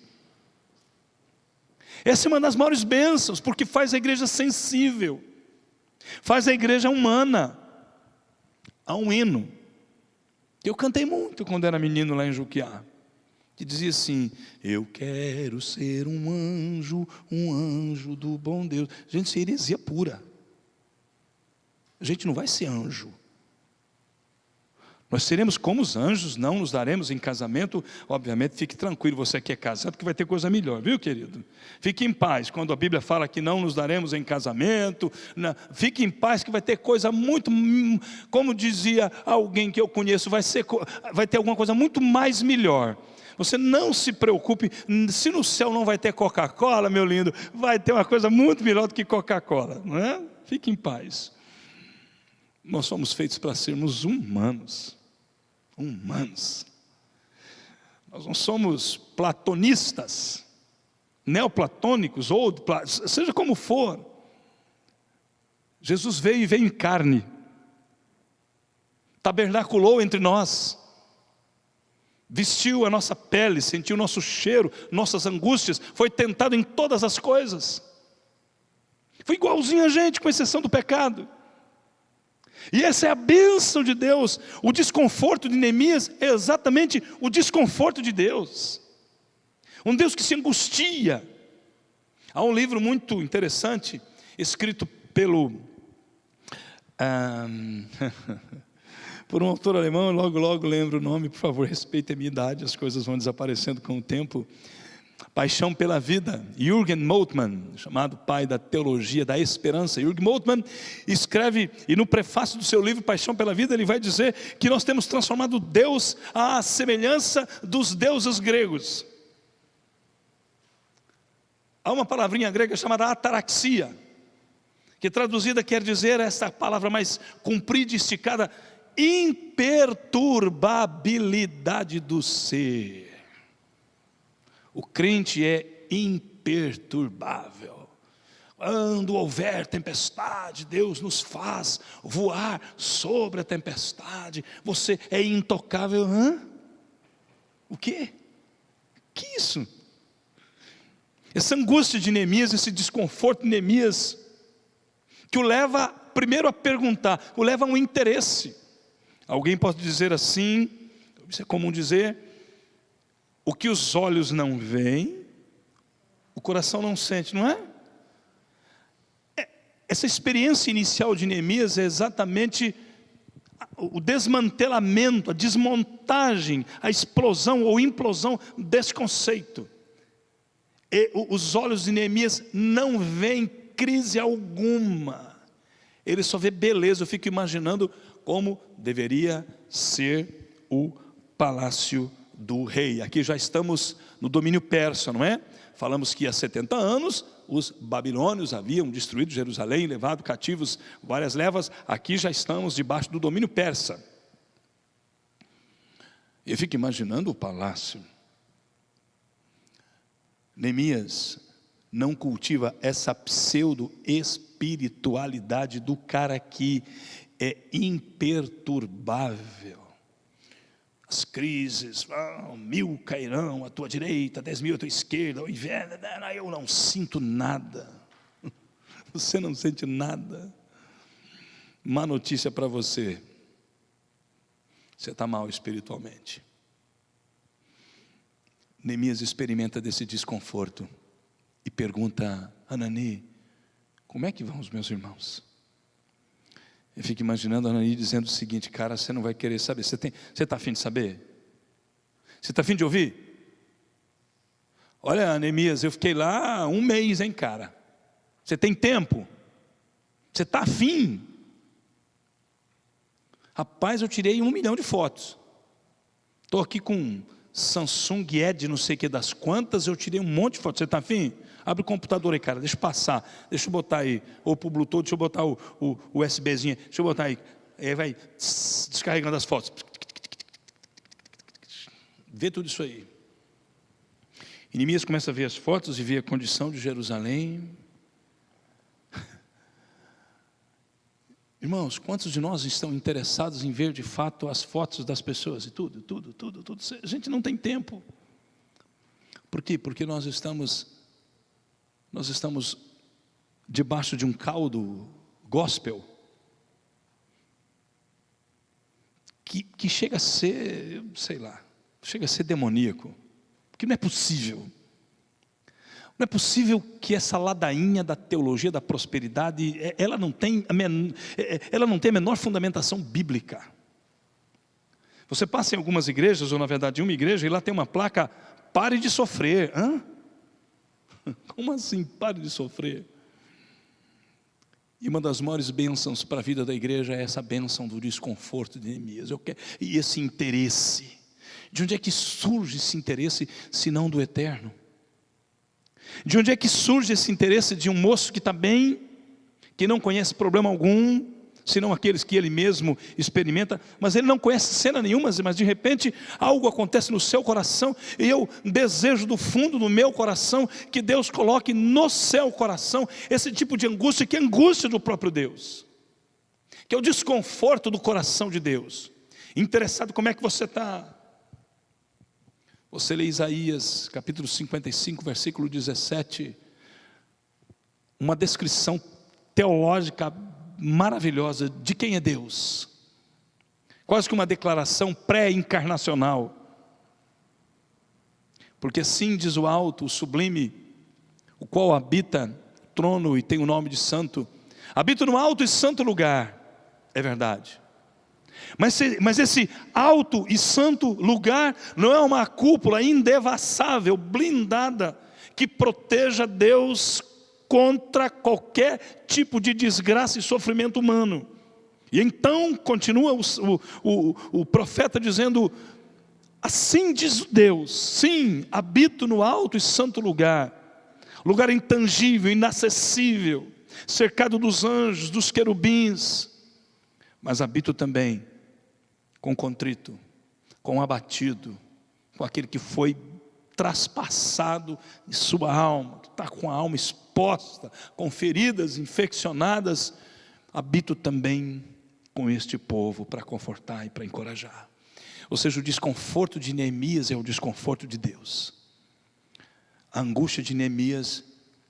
Essa é uma das maiores bênçãos, porque faz a igreja sensível, faz a igreja humana. Há um hino que eu cantei muito quando era menino lá em Juquiá, que dizia assim: eu quero ser um anjo do bom Deus. Gente, isso é heresia pura. A gente não vai ser anjo. Nós seremos como os anjos, não nos daremos em casamento. Obviamente, fique tranquilo, você que é casado, que vai ter coisa melhor, viu, querido? Fique em paz, quando a Bíblia fala que não nos daremos em casamento, fique em paz, que vai ter coisa muito, como dizia alguém que eu conheço, vai ter alguma coisa muito mais melhor. Você não se preocupe, se no céu não vai ter Coca-Cola, meu lindo, vai ter uma coisa muito melhor do que Coca-Cola, não é? Fique em paz. Nós somos feitos para sermos humanos. Nós não somos platonistas, neoplatônicos, ou seja como for. Jesus veio em carne, tabernaculou entre nós, vestiu a nossa pele, sentiu o nosso cheiro, nossas angústias, foi tentado em todas as coisas, foi igualzinho a gente, com exceção do pecado. E essa é a bênção de Deus. O desconforto de Neemias é exatamente o desconforto de Deus, um Deus que se angustia. Há um livro muito interessante, escrito por um autor alemão, logo lembro o nome, por favor, respeite a minha idade, as coisas vão desaparecendo com o tempo. Paixão pela Vida. Jürgen Moltmann, chamado pai da teologia da esperança, Jürgen Moltmann escreve, e no prefácio do seu livro Paixão pela Vida, ele vai dizer que nós temos transformado Deus à semelhança dos deuses gregos. Há uma palavrinha grega chamada ataraxia, que traduzida quer dizer, essa palavra mais comprida e esticada, imperturbabilidade do ser. O crente é imperturbável. Quando houver tempestade, Deus nos faz voar sobre a tempestade. Você é intocável. O quê? Que isso? Essa angústia de Neemias, esse desconforto de Neemias, que o leva primeiro a perguntar, o leva a um interesse. Alguém pode dizer assim, isso é comum dizer, o que os olhos não veem, o coração não sente, não é? Essa experiência inicial de Neemias é exatamente o desmantelamento, a desmontagem, a explosão ou implosão desse conceito. E os olhos de Neemias não veem crise alguma, ele só vê beleza. Eu fico imaginando como deveria ser o palácio do rei. Aqui já estamos no domínio persa, não é? Falamos que há 70 anos os babilônios haviam destruído Jerusalém, levado cativos várias levas. Aqui já estamos debaixo do domínio persa. Eu fico imaginando o palácio. Neemias não cultiva essa pseudo-espiritualidade do cara que é imperturbável. As crises, 1000 cairão à tua direita, 10.000 à tua esquerda, o inverno, eu não sinto nada. Você não sente nada. Má notícia para você, você está mal espiritualmente. Neemias experimenta desse desconforto e pergunta a Anani, como é que vão os meus irmãos? Eu fico imaginando a Anani dizendo o seguinte, cara, você não vai querer saber, você está afim de saber? Você está afim de ouvir? Olha, Neemias, eu fiquei lá 1 mês, hein, cara? Você tem tempo? Você está afim? Rapaz, eu tirei 1 milhão de fotos. Estou aqui com Samsung Edge, não sei o que das quantas, eu tirei um monte de fotos. Você está afim? Abre o computador aí, cara, deixa eu passar, deixa eu botar aí, ou para o Bluetooth, deixa eu botar o USBzinho, deixa eu botar aí, aí vai descarregando as fotos, vê tudo isso aí. E Neemias começa a ver as fotos e vê a condição de Jerusalém. Irmãos, quantos de nós estão interessados em ver de fato as fotos das pessoas e tudo, a gente não tem tempo. Por quê? Porque nós estamos debaixo de um caldo gospel que chega a ser, sei lá, chega a ser demoníaco, porque não é possível. Não é possível que essa ladainha da teologia da prosperidade, ela não tem a menor fundamentação bíblica. Você passa em algumas igrejas, ou na verdade em uma igreja, e lá tem uma placa, pare de sofrer. Como assim, pare de sofrer? E uma das maiores bênçãos para a vida da igreja é essa bênção do desconforto de Neemias. E esse interesse. De onde é que surge esse interesse, se não do eterno? De onde é que surge esse interesse de um moço que está bem, que não conhece problema algum, senão aqueles que ele mesmo experimenta, mas ele não conhece cena nenhuma, mas de repente algo acontece no seu coração, e eu desejo do fundo do meu coração, que Deus coloque no seu coração, esse tipo de angústia, que é a angústia do próprio Deus, que é o desconforto do coração de Deus. Interessado como é que você está? Você lê Isaías, capítulo 55, versículo 17, uma descrição teológica maravilhosa de quem é Deus, quase que uma declaração pré-encarnacional, porque assim diz o alto, o sublime, o qual habita o trono e tem o nome de santo, habita no alto e santo lugar, é verdade, Mas esse alto e santo lugar não é uma cúpula indevassável, blindada, que proteja Deus contra qualquer tipo de desgraça e sofrimento humano. E então continua o profeta dizendo: assim diz Deus, sim, habito no alto e santo lugar, lugar intangível, inacessível, cercado dos anjos, dos querubins, mas habito também com o contrito, com o abatido, com aquele que foi traspassado em sua alma, que está com a alma exposta, com feridas infeccionadas. Habito também com este povo para confortar e para encorajar. Ou seja, o desconforto de Neemias é o desconforto de Deus. A angústia de Neemias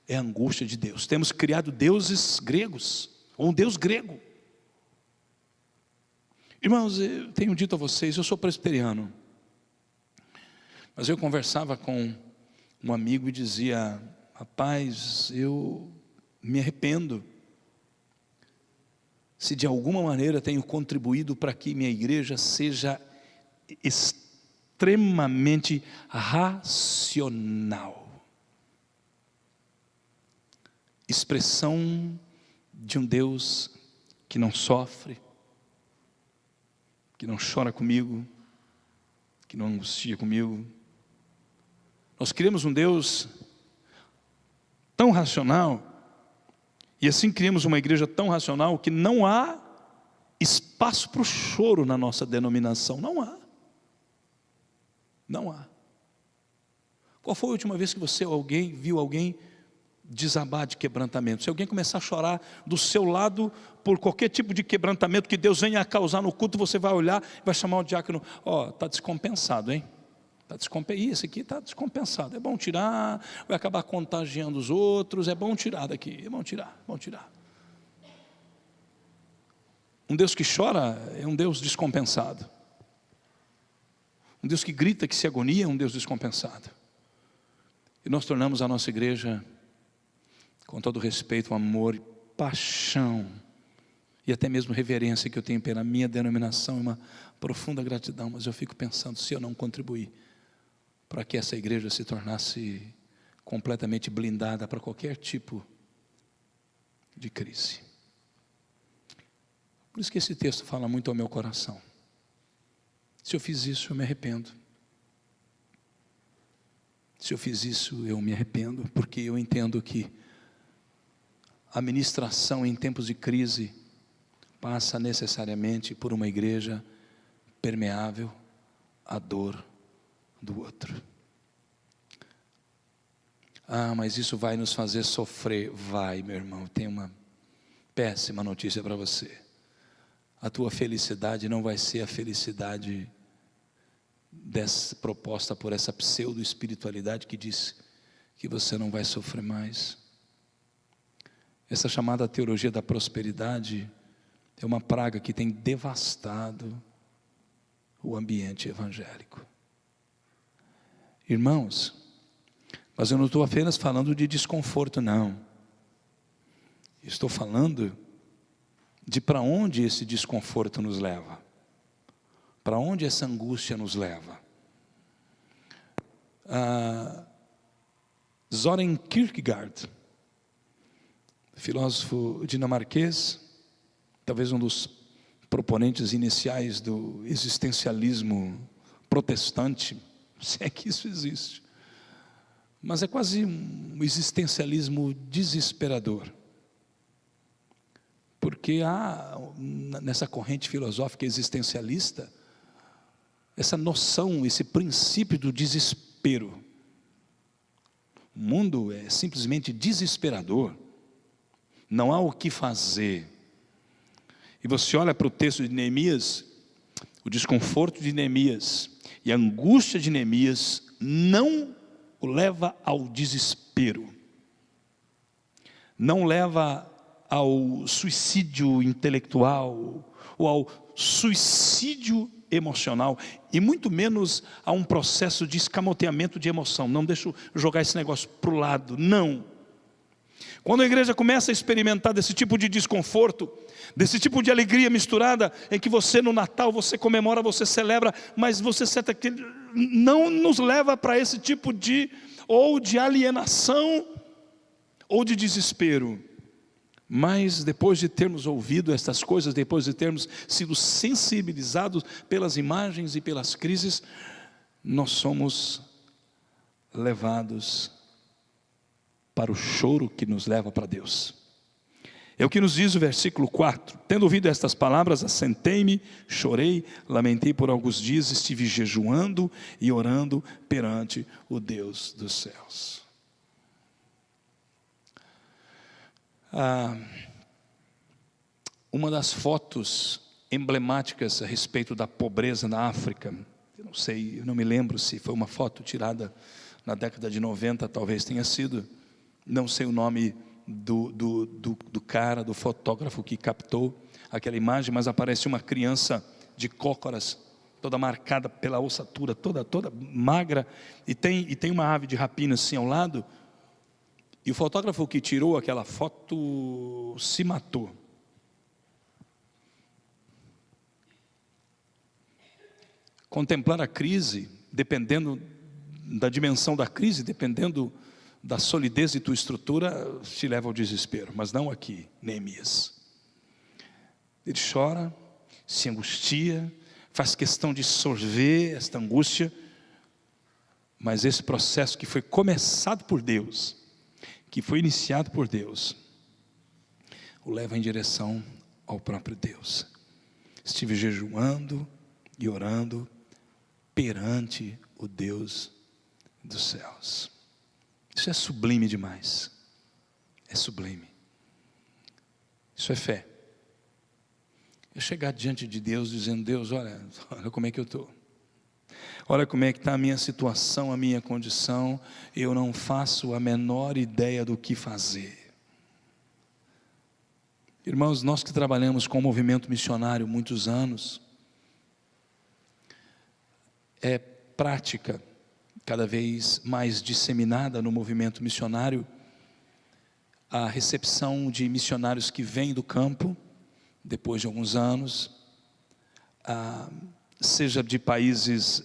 é a angústia de Deus. Temos criado deuses gregos, ou um Deus grego. Irmãos, eu tenho dito a vocês, eu sou presbiteriano, mas eu conversava com um amigo e dizia: rapaz, eu me arrependo se de alguma maneira tenho contribuído para que minha igreja seja extremamente racional, expressão de um Deus que não sofre, que não chora comigo, que não angustia comigo. Nós criamos um Deus tão racional, e assim criamos uma igreja tão racional, que não há espaço para o choro na nossa denominação. Não há. Não há. Qual foi a última vez que você viu alguém desabar de quebrantamento? Se alguém começar a chorar do seu lado por qualquer tipo de quebrantamento que Deus venha a causar no culto, você vai olhar e vai chamar o diácono: ó, está descompensado, hein? Esse aqui está descompensado, é bom tirar, vai acabar contagiando os outros, é bom tirar daqui, é bom tirar. Um Deus que chora é um Deus descompensado. Um Deus que grita, que se agonia, é um Deus descompensado. E nós tornamos a nossa igreja, com todo respeito, amor e paixão, e até mesmo reverência que eu tenho pela minha denominação, e uma profunda gratidão, mas eu fico pensando, se eu não contribuir para que essa igreja se tornasse completamente blindada para qualquer tipo de crise. Por isso que esse texto fala muito ao meu coração. Se eu fiz isso, eu me arrependo. Se eu fiz isso, eu me arrependo, porque eu entendo que a ministração em tempos de crise passa necessariamente por uma igreja permeável à dor do outro. Ah, mas isso vai nos fazer sofrer. Vai, meu irmão, tem uma péssima notícia para você. A tua felicidade não vai ser a felicidade proposta por essa pseudo-espiritualidade que diz que você não vai sofrer mais. Essa chamada teologia da prosperidade é uma praga que tem devastado o ambiente evangélico. Irmãos, mas eu não estou apenas falando de desconforto, não. Estou falando de para onde esse desconforto nos leva. Para onde essa angústia nos leva. Søren Kierkegaard, filósofo dinamarquês, talvez um dos proponentes iniciais do existencialismo protestante, se é que isso existe, mas é quase um existencialismo desesperador, porque há nessa corrente filosófica existencialista essa noção, esse princípio do desespero. O mundo é simplesmente desesperador, não há o que fazer. E você olha para o texto de Neemias, o desconforto de Neemias e a angústia de Neemias não o leva ao desespero, não leva ao suicídio intelectual ou ao suicídio emocional, e muito menos a um processo de escamoteamento de emoção. Não, deixa eu jogar esse negócio para o lado, não. Quando a igreja começa a experimentar desse tipo de desconforto, desse tipo de alegria misturada, em que você no Natal, você comemora, você celebra, mas você sente que não nos leva para esse tipo de, ou de alienação, ou de desespero. Mas depois de termos ouvido estas coisas, depois de termos sido sensibilizados pelas imagens e pelas crises, nós somos levados para o choro que nos leva para Deus. É o que nos diz o versículo 4. Tendo ouvido estas palavras, assentei-me, chorei, lamentei por alguns dias, estive jejuando e orando perante o Deus dos céus. Uma das fotos emblemáticas a respeito da pobreza na África, eu não me lembro se foi uma foto tirada na década de 90, talvez tenha sido, não sei o nome do cara, do fotógrafo que captou aquela imagem, mas aparece uma criança de cócoras, toda marcada pela ossatura, toda magra, e tem uma ave de rapina assim ao lado, e o fotógrafo que tirou aquela foto se matou. Contemplar a crise, dependendo da dimensão da crise, dependendo da solidez de tua estrutura, te leva ao desespero, mas não aqui, Neemias. Ele chora, se angustia, faz questão de sorver esta angústia, mas esse processo que foi começado por Deus, que foi iniciado por Deus, o leva em direção ao próprio Deus. Estive jejuando e orando perante o Deus dos céus. Isso é sublime demais. É sublime. Isso é fé. É chegar diante de Deus dizendo: Deus, olha como é que eu estou. Olha como é que está a minha situação, a minha condição. Eu não faço a menor ideia do que fazer. Irmãos, nós que trabalhamos com o movimento missionário muitos anos, é prática cada vez mais disseminada no movimento missionário a recepção de missionários que vêm do campo, depois de alguns anos, seja de países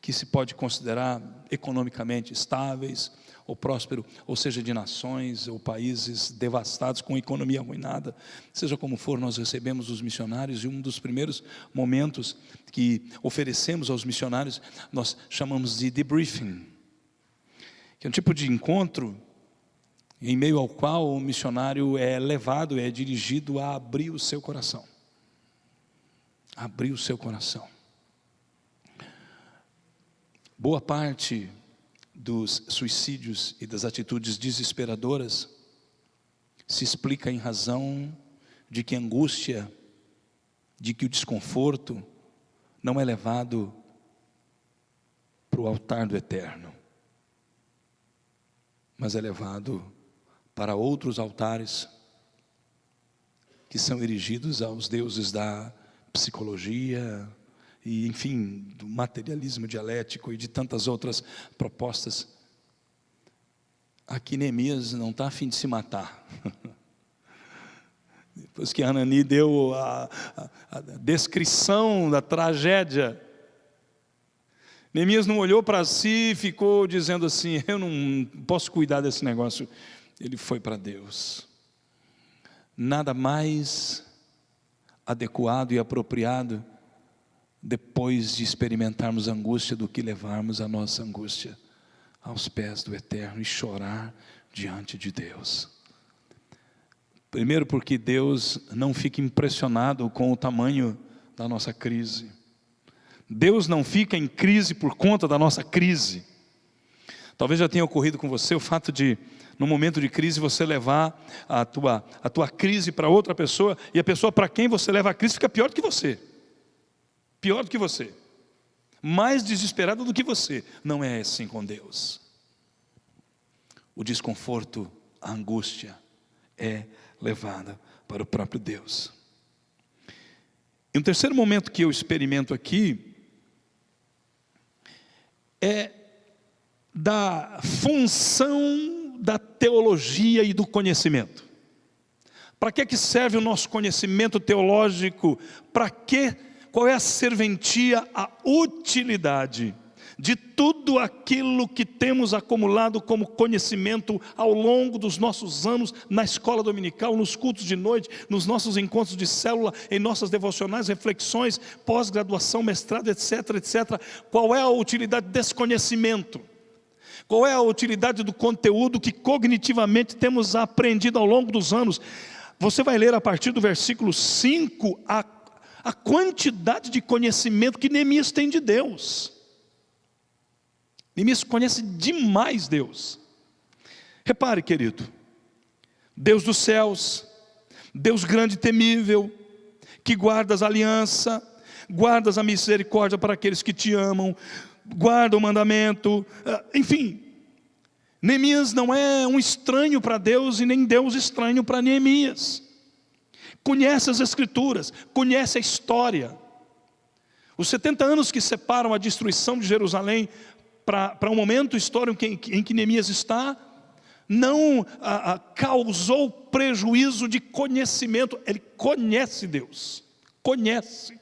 que se pode considerar economicamente estáveis ou prósperos, ou seja de nações ou países devastados com economia arruinada, seja como for, nós recebemos os missionários, e um dos primeiros momentos que oferecemos aos missionários, nós chamamos de debriefing, que é um tipo de encontro em meio ao qual o missionário é levado, é dirigido a abrir o seu coração. Abrir o seu coração. Boa parte dos suicídios e das atitudes desesperadoras se explica em razão de que a angústia, de que o desconforto não é levado para o altar do eterno, mas é levado para outros altares que são erigidos aos deuses da psicologia e, enfim, do materialismo dialético e de tantas outras propostas. Aqui Neemias não está a fim de se matar. Depois que Hanani deu a descrição da tragédia, Neemias não olhou para si e ficou dizendo assim: eu não posso cuidar desse negócio. Ele foi para Deus. Nada mais adequado e apropriado depois de experimentarmos angústia do que levarmos a nossa angústia aos pés do Eterno e chorar diante de Deus. Primeiro, porque Deus não fica impressionado com o tamanho da nossa crise. Deus não fica em crise por conta da nossa crise. Talvez já tenha ocorrido com você o fato de, no momento de crise, você levar a tua crise para outra pessoa, e a pessoa para quem você leva a crise fica pior do que você. Pior do que você. Mais desesperada do que você. Não é assim com Deus. O desconforto, a angústia é levada para o próprio Deus. E um terceiro momento que eu experimento aqui é da função da teologia e do conhecimento. Para que serve o nosso conhecimento teológico? Qual é a serventia, a utilidade de tudo aquilo que temos acumulado como conhecimento ao longo dos nossos anos na escola dominical, nos cultos de noite, nos nossos encontros de célula, em nossas devocionais, reflexões, pós-graduação, mestrado, etc, etc. Qual é a utilidade desse conhecimento? Qual é a utilidade do conteúdo que cognitivamente temos aprendido ao longo dos anos? Você vai ler a partir do versículo 5 a quantidade de conhecimento que Neemias tem de Deus. Neemias conhece demais Deus. Repare, querido, Deus dos céus, Deus grande e temível, que guardas a aliança, guardas a misericórdia para aqueles que te amam, guarda o mandamento, enfim. Neemias não é um estranho para Deus e nem Deus estranho para Neemias. Conhece as Escrituras, conhece a história. Os 70 anos que separam a destruição de Jerusalém para um momento histórico em que Neemias está, não causou prejuízo de conhecimento. Ele conhece Deus, conhece.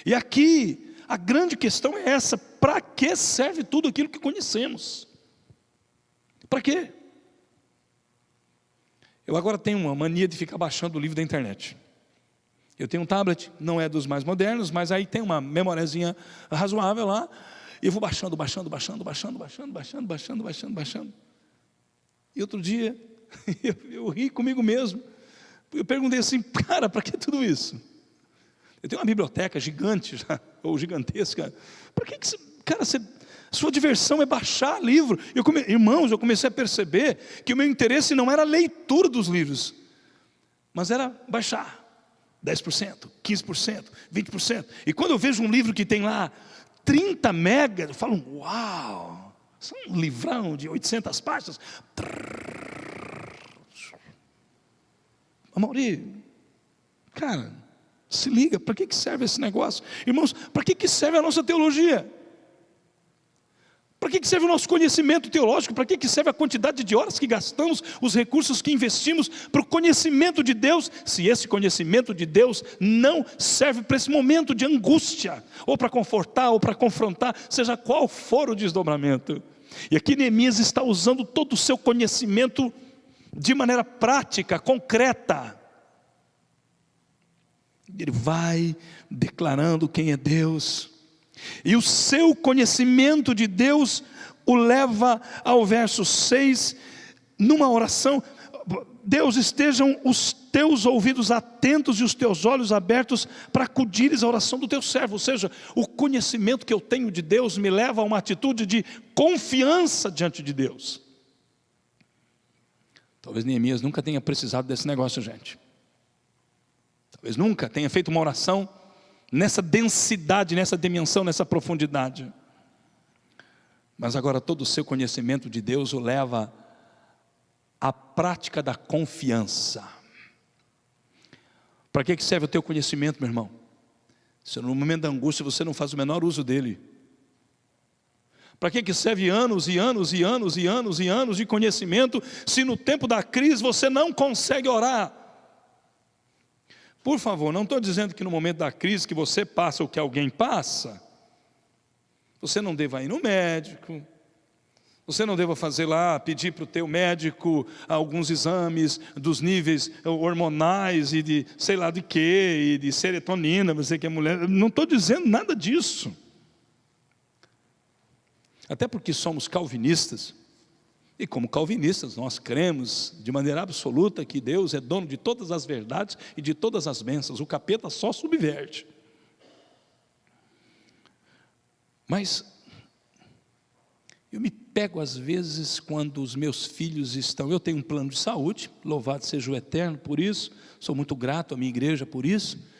E aqui a grande questão é essa: para que serve tudo aquilo que conhecemos? Para quê? Eu agora tenho uma mania de ficar baixando o livro da internet. Eu tenho um tablet, não é dos mais modernos, mas aí tem uma memóriazinha razoável lá, e eu vou baixando. E outro dia, eu ri comigo mesmo. Eu perguntei assim: cara, para que tudo isso? Eu tenho uma biblioteca gigante, ou gigantesca. Para que cara, sua diversão é baixar livro? Irmãos, eu comecei a perceber que o meu interesse não era a leitura dos livros, mas era baixar 10%, 15%, 20%. E quando eu vejo um livro que tem lá 30 megas, eu falo: uau, isso é um livrão de 800 páginas. Amaury, cara, se liga, para que serve esse negócio? Irmãos, para que serve a nossa teologia? Para que serve o nosso conhecimento teológico? Para que serve a quantidade de horas que gastamos, os recursos que investimos para o conhecimento de Deus, se esse conhecimento de Deus não serve para esse momento de angústia, ou para confortar, ou para confrontar, seja qual for o desdobramento? E aqui Neemias está usando todo o seu conhecimento de maneira prática, concreta. Ele vai declarando quem é Deus. E o seu conhecimento de Deus o leva ao verso 6, numa oração: Deus, estejam os teus ouvidos atentos e os teus olhos abertos para acudires à oração do teu servo. Ou seja, o conhecimento que eu tenho de Deus me leva a uma atitude de confiança diante de Deus. Talvez Neemias nunca tenha precisado desse negócio, gente. Talvez nunca tenha feito uma oração nessa densidade, nessa dimensão, nessa profundidade. Mas agora todo o seu conhecimento de Deus o leva à prática da confiança. Para que serve o teu conhecimento, meu irmão? Se no momento da angústia você não faz o menor uso dele. Para que serve anos e anos e anos e anos e anos de conhecimento, se no tempo da crise você não consegue orar? Por favor, não estou dizendo que no momento da crise que você passa o que alguém passa, você não deva ir no médico, você não deva fazer lá, pedir para o teu médico alguns exames dos níveis hormonais e de sei lá de quê, e de serotonina, você que é mulher. Não estou dizendo nada disso. Até porque somos calvinistas. E como calvinistas, nós cremos de maneira absoluta que Deus é dono de todas as verdades e de todas as bênçãos. O capeta só subverte. Mas eu me pego às vezes quando os meus filhos estão... Eu tenho um plano de saúde, louvado seja o Eterno por isso. Sou muito grato à minha igreja por isso.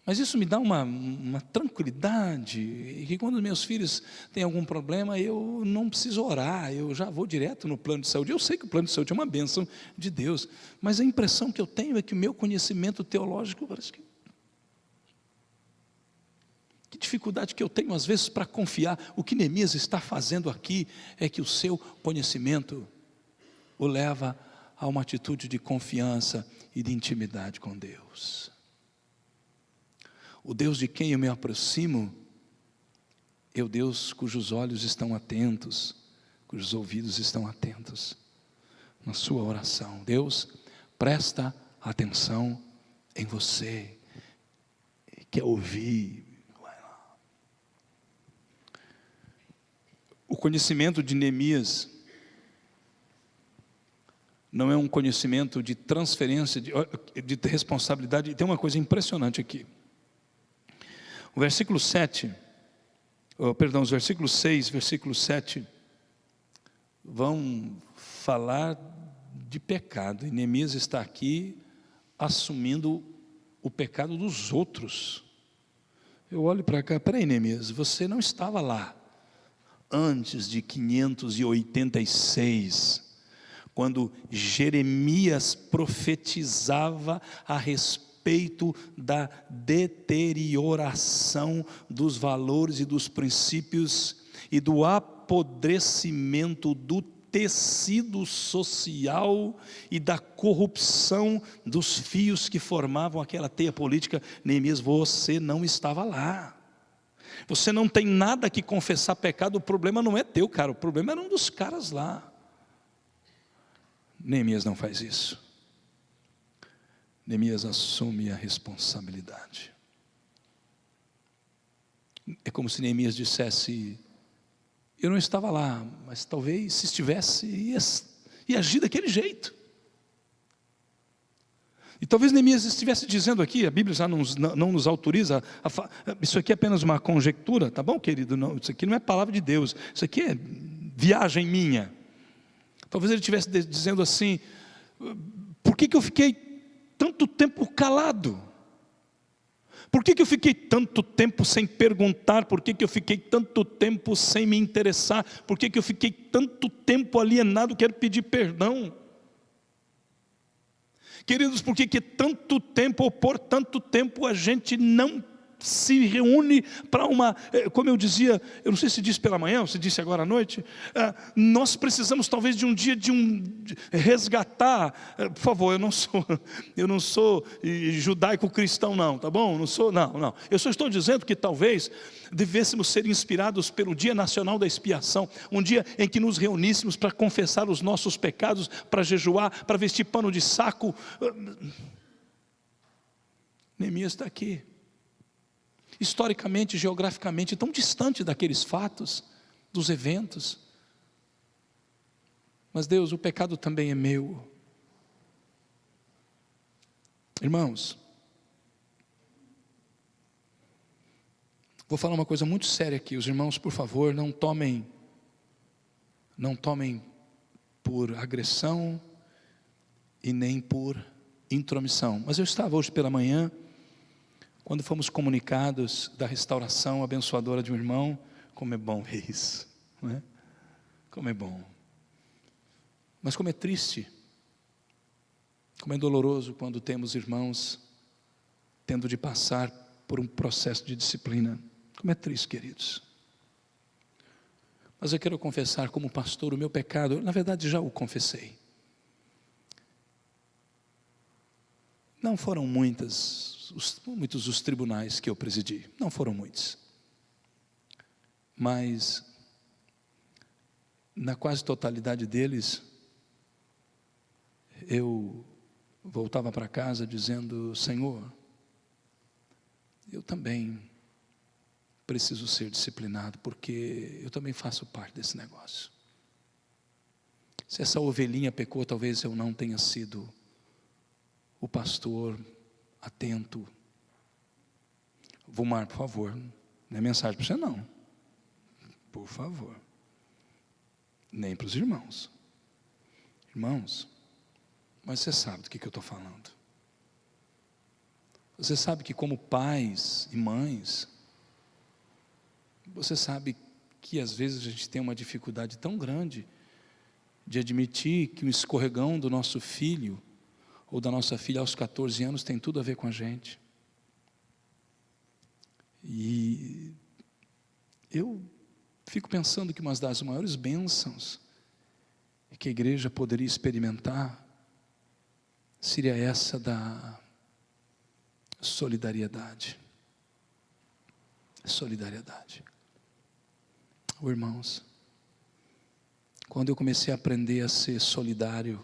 Mas isso me dá uma tranquilidade, e que quando meus filhos têm algum problema, eu não preciso orar, eu já vou direto no plano de saúde. Eu sei que o plano de saúde é uma bênção de Deus, mas a impressão que eu tenho é que o meu conhecimento teológico parece que dificuldade que eu tenho às vezes para confiar. O que Neemias está fazendo aqui é que o seu conhecimento o leva a uma atitude de confiança e de intimidade com Deus. O Deus de quem eu me aproximo é o Deus cujos olhos estão atentos, cujos ouvidos estão atentos na sua oração. Deus presta atenção em você, quer ouvir. O conhecimento de Neemias não é um conhecimento de transferência, de responsabilidade. Tem uma coisa impressionante aqui. O versículo 7, os versículos 6, versículo 7, vão falar de pecado. E Neemias está aqui assumindo o pecado dos outros. Eu olho para cá, peraí, Neemias, você não estava lá antes de 586, quando Jeremias profetizava a respeito da deterioração dos valores e dos princípios e do apodrecimento do tecido social e da corrupção dos fios que formavam aquela teia política. Neemias, você não estava lá. Você não tem nada que confessar pecado, o problema não é teu, cara, o problema era um dos caras lá. Neemias não faz isso. Neemias assume a responsabilidade. É como se Neemias dissesse: eu não estava lá, mas talvez se estivesse, ia agir daquele jeito. E talvez Neemias estivesse dizendo aqui, a Bíblia já não nos autoriza, isso aqui é apenas uma conjectura, tá bom, querido? Não, isso aqui não é palavra de Deus, isso aqui é viagem minha. Talvez ele estivesse dizendo assim: por que eu fiquei tanto tempo calado? Por que eu fiquei tanto tempo sem perguntar? Por que eu fiquei tanto tempo sem me interessar? Por que eu fiquei tanto tempo alienado? Quero pedir perdão. Queridos, por que tanto tempo, ou por tanto tempo, a gente não se reúne para uma, como eu dizia, eu não sei se disse pela manhã ou se disse agora à noite, nós precisamos talvez de um dia de resgatar, por favor, eu não sou judaico-cristão não, tá bom? Não, eu só estou dizendo que talvez devêssemos ser inspirados pelo Dia Nacional da Expiação, um dia em que nos reuníssemos para confessar os nossos pecados, para jejuar, para vestir pano de saco. Neemias está aqui, historicamente, geograficamente, tão distante daqueles fatos, dos eventos. Mas Deus, o pecado também é meu. Irmãos, vou falar uma coisa muito séria aqui. Os irmãos, por favor, não tomem por agressão e nem por intromissão. Mas eu estava hoje pela manhã, quando fomos comunicados da restauração abençoadora de um irmão. Como é bom ver isso, não é? Como é bom. Mas como é triste, como é doloroso quando temos irmãos tendo de passar por um processo de disciplina. Como é triste, queridos. Mas eu quero confessar como pastor o meu pecado. Na verdade já o confessei. Não foram muitos os tribunais que eu presidi, não foram muitos, mas na quase totalidade deles, eu voltava para casa dizendo: Senhor, eu também preciso ser disciplinado, porque eu também faço parte desse negócio. Se essa ovelhinha pecou, talvez eu não tenha sido o pastor atento. Vumar, por favor, não é mensagem para você não, por favor, nem para os irmãos. Irmãos, mas você sabe do que eu estou falando. Você sabe que como pais e mães, você sabe que às vezes a gente tem uma dificuldade tão grande de admitir que o escorregão do nosso filho ou da nossa filha aos 14 anos tem tudo a ver com a gente. E eu fico pensando que uma das maiores bênçãos que a igreja poderia experimentar seria essa da solidariedade. Solidariedade. Irmãos, quando eu comecei a aprender a ser solidário,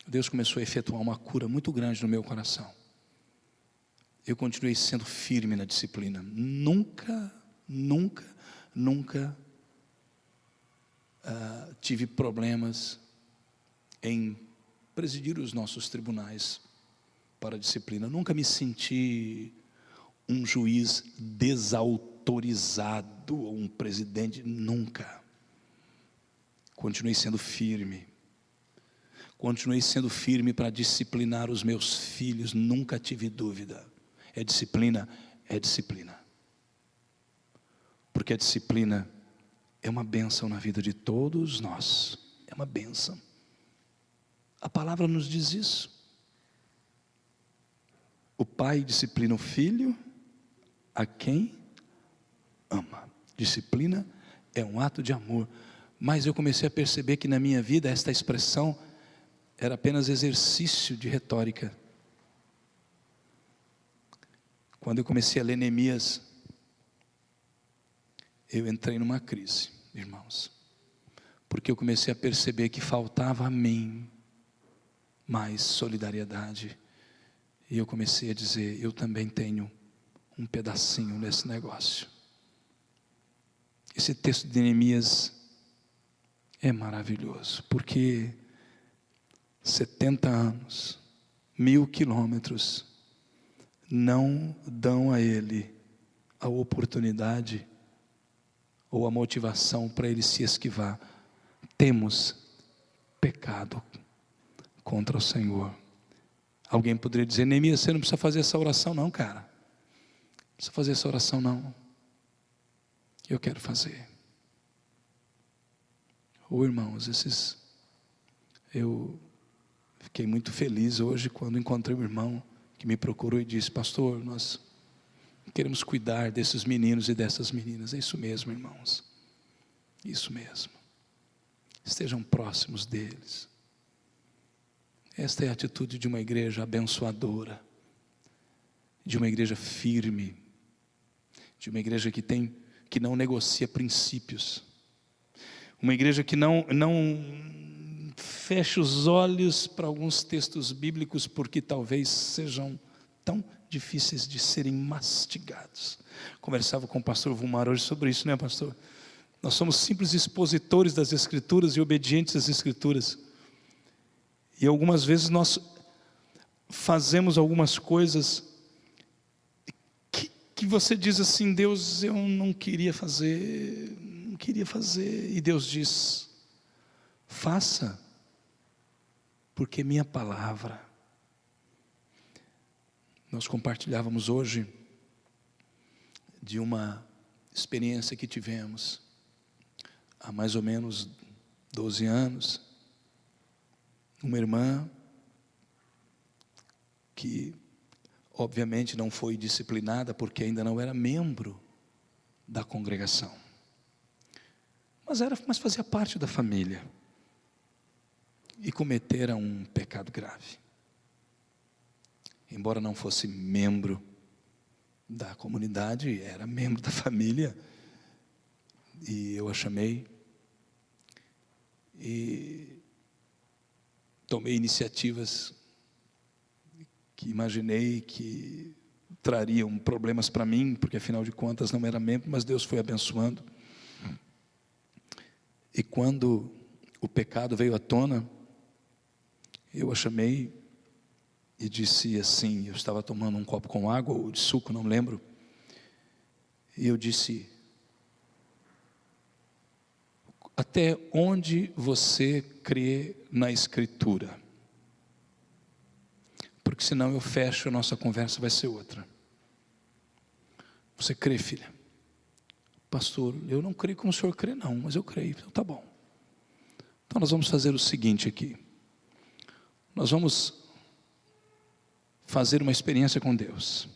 Deus começou a efetuar uma cura muito grande no meu coração. Eu continuei sendo firme na disciplina. Nunca tive problemas em presidir os nossos tribunais para a disciplina. Nunca me senti um juiz desautorizado ou um presidente, nunca. Continuei sendo firme. Continuei sendo firme para disciplinar os meus filhos, nunca tive dúvida. É disciplina, é disciplina. Porque a disciplina é uma bênção na vida de todos nós. É uma bênção. A palavra nos diz isso. O pai disciplina o filho a quem ama. Disciplina é um ato de amor. Mas eu comecei a perceber que na minha vida esta expressão era apenas exercício de retórica. Quando eu comecei a ler Neemias, eu entrei numa crise, irmãos. Porque eu comecei a perceber que faltava a mim mais solidariedade. E eu comecei a dizer, eu também tenho um pedacinho nesse negócio. Esse texto de Neemias é maravilhoso, porque 70 anos, 1000 quilômetros, não dão a ele a oportunidade ou a motivação para ele se esquivar. Temos pecado contra o Senhor. Alguém poderia dizer, Neemias, você não precisa fazer essa oração não, cara. Não precisa fazer essa oração não. Eu quero fazer. Irmãos, eu fiquei muito feliz hoje quando encontrei um irmão que me procurou e disse, pastor, nós queremos cuidar desses meninos e dessas meninas. É isso mesmo, irmãos. Isso mesmo. Estejam próximos deles. Esta é a atitude de uma igreja abençoadora, de uma igreja firme, de uma igreja que não negocia princípios, uma igreja que não fecha os olhos para alguns textos bíblicos porque talvez sejam tão difíceis de serem mastigados. Conversava com o pastor Vumar hoje sobre isso, né, pastor? Nós somos simples expositores das Escrituras e obedientes às Escrituras. E algumas vezes nós fazemos algumas coisas que você diz assim, Deus, eu não queria fazer. E Deus diz, faça, porque minha palavra. Nós compartilhávamos hoje de uma experiência que tivemos há mais ou menos 12 anos. Uma irmã que obviamente não foi disciplinada porque ainda não era membro da congregação, mas fazia parte da família e cometera um pecado grave. Embora não fosse membro da comunidade, era membro da família, e eu a chamei e tomei iniciativas que imaginei que trariam problemas para mim, porque afinal de contas não era membro, mas Deus foi abençoando. E quando o pecado veio à tona, eu a chamei e disse assim, eu estava tomando um copo com água ou de suco, não lembro, e eu disse, até onde você crê na Escritura? Porque senão eu fecho, a nossa conversa vai ser outra. Você crê, filha? Pastor, eu não creio como o senhor crê não, mas eu creio. Então tá bom. Então nós vamos fazer o seguinte aqui. Nós vamos fazer uma experiência com Deus.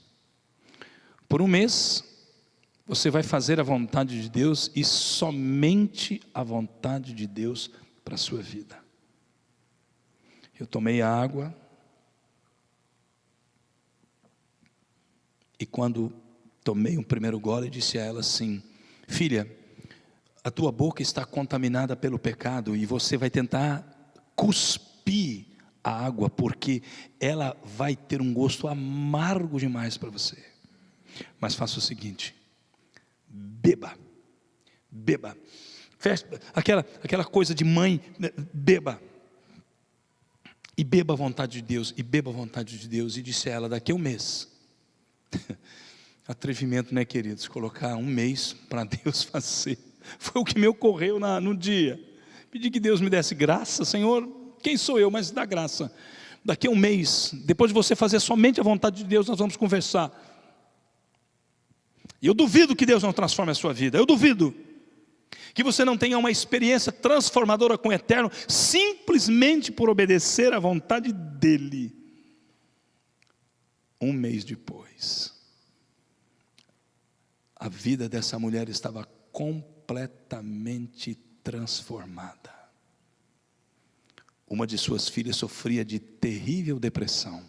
Por um mês, você vai fazer a vontade de Deus e somente a vontade de Deus para a sua vida. Eu tomei água, e quando tomei um primeiro gole, disse a ela assim: filha, a tua boca está contaminada pelo pecado, e você vai tentar cuspir a água, porque ela vai ter um gosto amargo demais para você. Mas faça o seguinte: beba, beba, aquela coisa de mãe, beba, e beba a vontade de Deus, e beba a vontade de Deus. E disse a ela: daqui a um mês, atrevimento, né, queridos, colocar um mês para Deus fazer, foi o que me ocorreu no dia. Pedi que Deus me desse graça. Senhor, quem sou eu, mas dá graça. Daqui a um mês, depois de você fazer somente a vontade de Deus, nós vamos conversar. E eu duvido que Deus não transforme a sua vida. Eu duvido que você não tenha uma experiência transformadora com o Eterno, simplesmente por obedecer à vontade dEle. Um mês depois, a vida dessa mulher estava completamente transformada. Uma de suas filhas sofria de terrível depressão,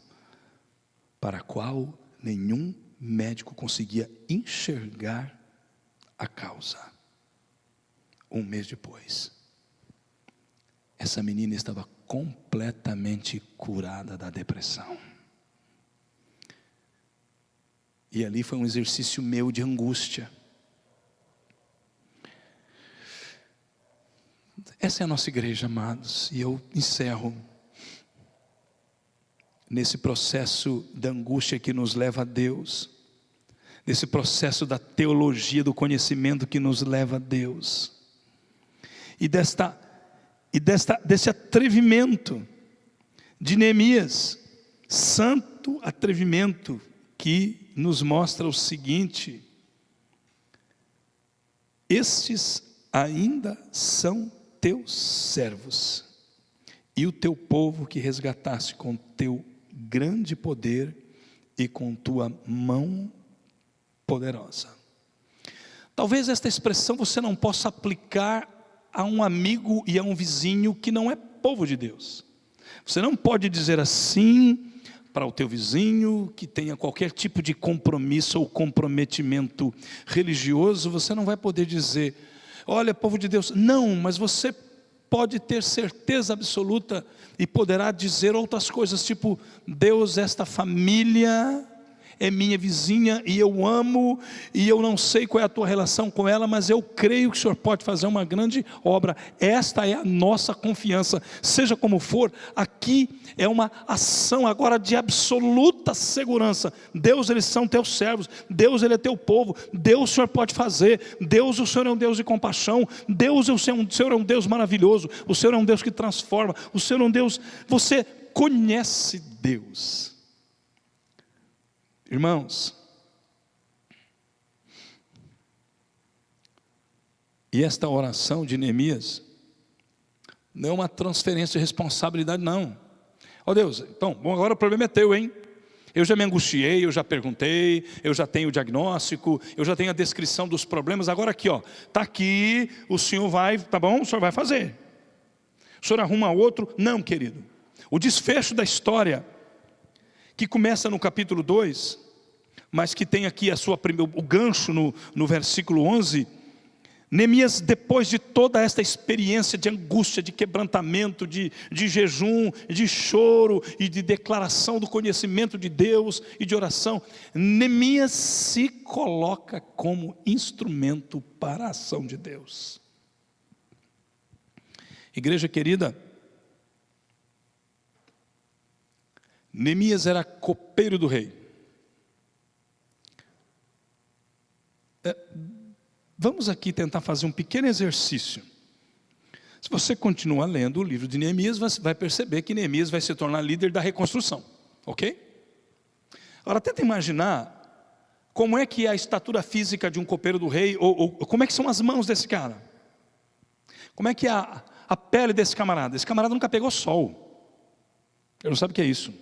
para a qual nenhum médico conseguia enxergar a causa. Um mês depois, essa menina estava completamente curada da depressão. E ali foi um exercício meu de angústia. Essa é a nossa igreja, amados, e eu encerro nesse processo da angústia que nos leva a Deus, nesse processo da teologia do conhecimento que nos leva a Deus, e desse atrevimento de Neemias, santo atrevimento, que nos mostra o seguinte: estes ainda são teus servos, e o teu povo que resgataste com teu grande poder e com tua mão poderosa. Talvez esta expressão você não possa aplicar a um amigo e a um vizinho que não é povo de Deus. Você não pode dizer assim para o teu vizinho que tenha qualquer tipo de compromisso ou comprometimento religioso. Você não vai poder dizer: olha, povo de Deus. Não, mas você pode ter certeza absoluta e poderá dizer outras coisas, tipo: Deus, esta família é minha vizinha e eu amo, e eu não sei qual é a tua relação com ela, mas eu creio que o Senhor pode fazer uma grande obra. Esta é a nossa confiança. Seja como for, aqui é uma ação agora de absoluta segurança. Deus, eles são teus servos. Deus, ele é teu povo. Deus, o Senhor pode fazer. Deus, o Senhor é um Deus de compaixão. Deus, o Senhor é um Deus maravilhoso. O Senhor é um Deus que transforma. O Senhor é um Deus... Você conhece Deus. Irmãos, e esta oração de Neemias não é uma transferência de responsabilidade, não. Ó Deus, então, bom, agora o problema é teu, hein? Eu já me angustiei, eu já perguntei, eu já tenho o diagnóstico, eu já tenho a descrição dos problemas. Agora aqui, ó, está aqui, o Senhor vai, tá bom? O Senhor vai fazer. O Senhor arruma outro? Não, querido. O desfecho da história, que começa no capítulo 2, mas que tem aqui o gancho no versículo 11, Neemias, depois de toda esta experiência de angústia, de quebrantamento, de jejum, de choro e de declaração do conhecimento de Deus e de oração, Neemias se coloca como instrumento para a ação de Deus. Igreja querida, Neemias era copeiro do rei. Vamos aqui tentar fazer um pequeno exercício. Se você continuar lendo o livro de Neemias, você vai perceber que Neemias vai se tornar líder da reconstrução, ok? Agora tenta imaginar como é que é a estatura física de um copeiro do rei, ou como é que são as mãos desse cara. Como é que é a pele desse camarada? Esse camarada nunca pegou sol. Ele não sabe o que é isso.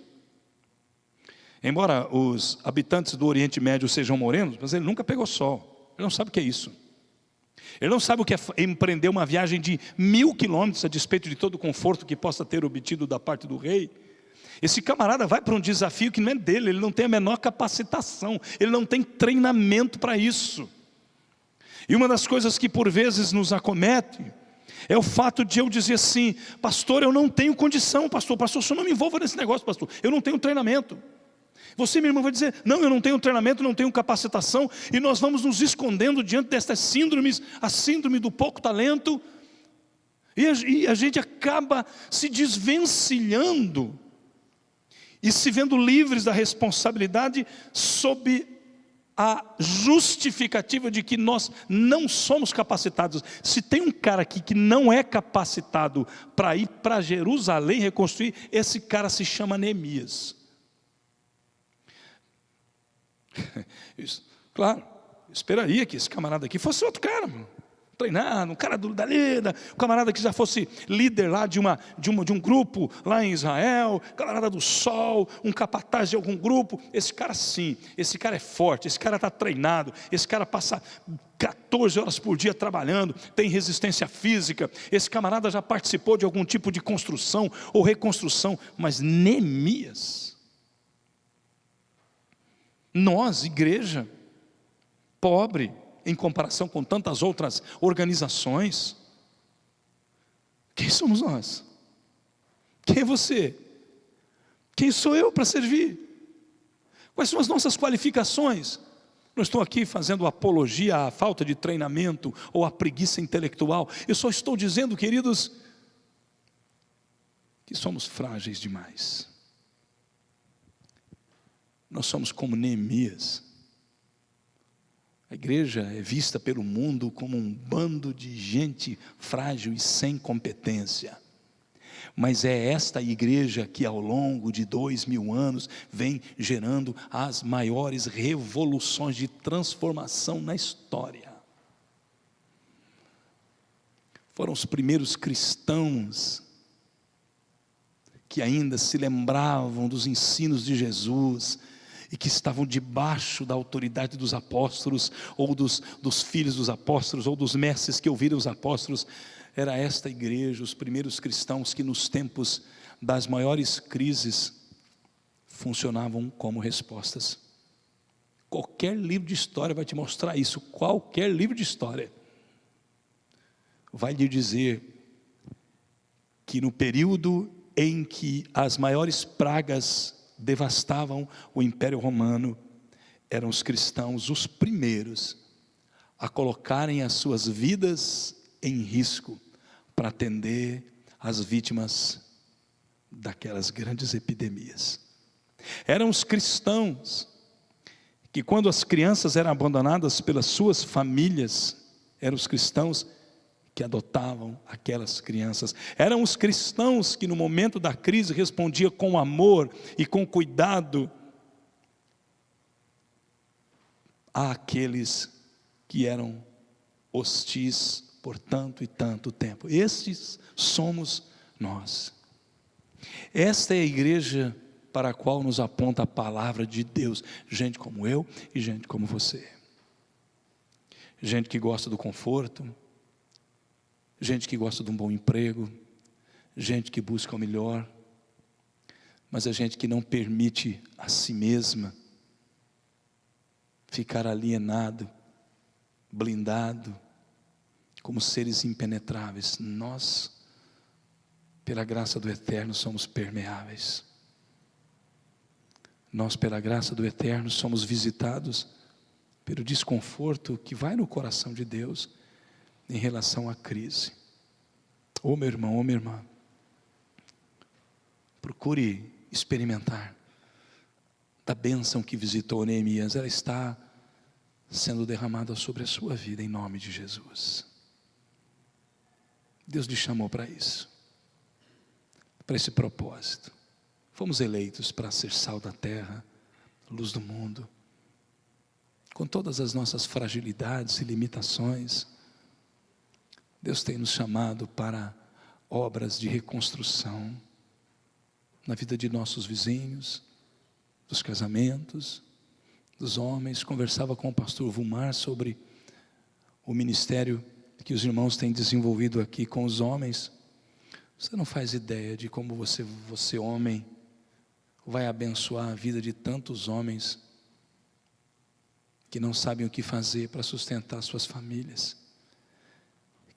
Embora os habitantes do Oriente Médio sejam morenos, mas ele nunca pegou sol. Ele não sabe o que é isso. Ele não sabe o que é empreender uma viagem de 1000 quilômetros a despeito de todo o conforto que possa ter obtido da parte do rei. Esse camarada vai para um desafio que não é dele, ele não tem a menor capacitação, ele não tem treinamento para isso. E uma das coisas que por vezes nos acomete é o fato de eu dizer assim: pastor, eu não tenho condição, pastor, o senhor não me envolva nesse negócio, pastor, eu não tenho treinamento. Você, minha irmã, vai dizer: não, eu não tenho treinamento, não tenho capacitação, e nós vamos nos escondendo diante destas síndromes, a síndrome do pouco talento, e a gente acaba se desvencilhando, e se vendo livres da responsabilidade, sob a justificativa de que nós não somos capacitados. Se tem um cara aqui que não é capacitado para ir para Jerusalém reconstruir, esse cara se chama Neemias. Isso, claro, eu esperaria que esse camarada aqui fosse outro cara, treinado, um cara da lida, um camarada que já fosse líder lá de um grupo lá em Israel, camarada do sol, um capataz de algum grupo. Esse cara sim, esse cara é forte, esse cara está treinado, esse cara passa 14 horas por dia trabalhando, tem resistência física, esse camarada já participou de algum tipo de construção ou reconstrução. Mas Neemias, nós, igreja pobre, em comparação com tantas outras organizações, quem somos nós? Quem é você? Quem sou eu para servir? Quais são as nossas qualificações? Não estou aqui fazendo apologia à falta de treinamento ou à preguiça intelectual. Eu só estou dizendo, queridos, que somos frágeis demais. Nós somos como Neemias. A igreja é vista pelo mundo como um bando de gente frágil e sem competência. Mas é esta igreja que ao longo de 2000 anos vem gerando as maiores revoluções de transformação na história. Foram os primeiros cristãos que ainda se lembravam dos ensinos de Jesus e que estavam debaixo da autoridade dos apóstolos, ou dos filhos dos apóstolos, ou dos mestres que ouviram os apóstolos. Era esta igreja, os primeiros cristãos que nos tempos das maiores crises funcionavam como respostas. Qualquer livro de história vai te mostrar isso, qualquer livro de história vai lhe dizer que no período em que as maiores pragas devastavam o Império Romano, eram os cristãos os primeiros a colocarem as suas vidas em risco para atender as vítimas daquelas grandes epidemias. Eram os cristãos que, quando as crianças eram abandonadas pelas suas famílias, eram os cristãos que adotavam aquelas crianças. Eram os cristãos que no momento da crise respondiam com amor e com cuidado àqueles que eram hostis por tanto e tanto tempo. Estes somos nós. Esta é a igreja para a qual nos aponta a palavra de Deus. Gente como eu e gente como você. Gente que gosta do conforto, gente que gosta de um bom emprego, gente que busca o melhor, mas é gente que não permite a si mesma ficar alienado, blindado, como seres impenetráveis. Nós, pela graça do Eterno, somos permeáveis. Nós, pela graça do Eterno, somos visitados pelo desconforto que vai no coração de Deus em relação à crise. Ô meu irmão, ô minha irmã, procure experimentar da bênção que visitou Neemias. Ela está sendo derramada sobre a sua vida em nome de Jesus. Deus lhe chamou para isso, para esse propósito. Fomos eleitos para ser sal da terra, luz do mundo, com todas as nossas fragilidades e limitações. Deus tem nos chamado para obras de reconstrução na vida de nossos vizinhos, dos casamentos, dos homens. Conversava com o pastor Vumar sobre o ministério que os irmãos têm desenvolvido aqui com os homens, você não faz ideia de como você homem, vai abençoar a vida de tantos homens que não sabem o que fazer para sustentar suas famílias,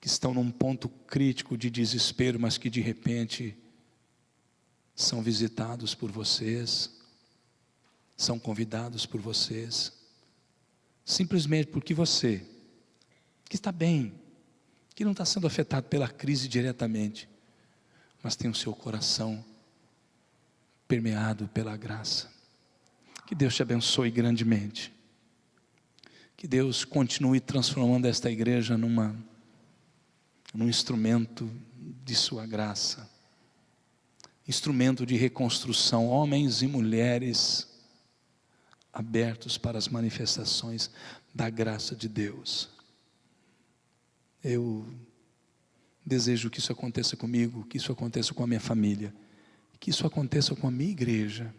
que estão num ponto crítico de desespero, mas que de repente são visitados por vocês, são convidados por vocês, simplesmente porque você, que está bem, que não está sendo afetado pela crise diretamente, mas tem o seu coração permeado pela graça. Que Deus te abençoe grandemente. Que Deus continue transformando esta igreja num instrumento de sua graça, instrumento de reconstrução, homens e mulheres abertos para as manifestações da graça de Deus. Eu desejo que isso aconteça comigo, que isso aconteça com a minha família, que isso aconteça com a minha igreja,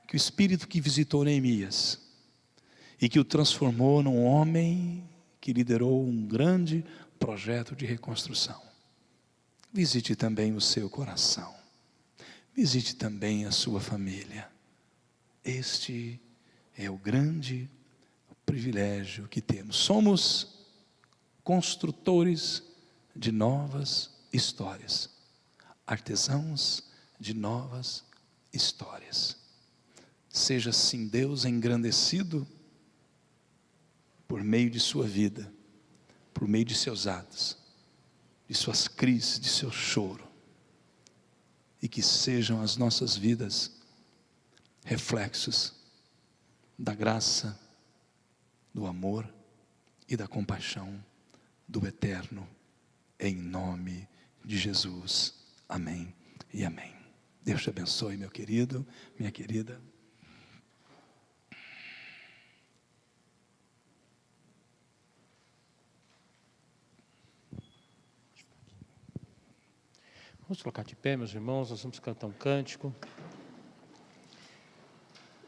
que o Espírito que visitou Neemias e que o transformou num homem que liderou um grande projeto de reconstrução, visite também o seu coração, visite também a sua família. Este é o grande privilégio que temos. Somos construtores de novas histórias, artesãos de novas histórias. Seja assim Deus engrandecido por meio de sua vida, por meio de seus atos, de suas crises, de seu choro, e que sejam as nossas vidas reflexos da graça, do amor e da compaixão do Eterno, em nome de Jesus. Amém e amém. Deus te abençoe, meu querido, minha querida. Vamos colocar de pé, meus irmãos, nós vamos cantar um cântico.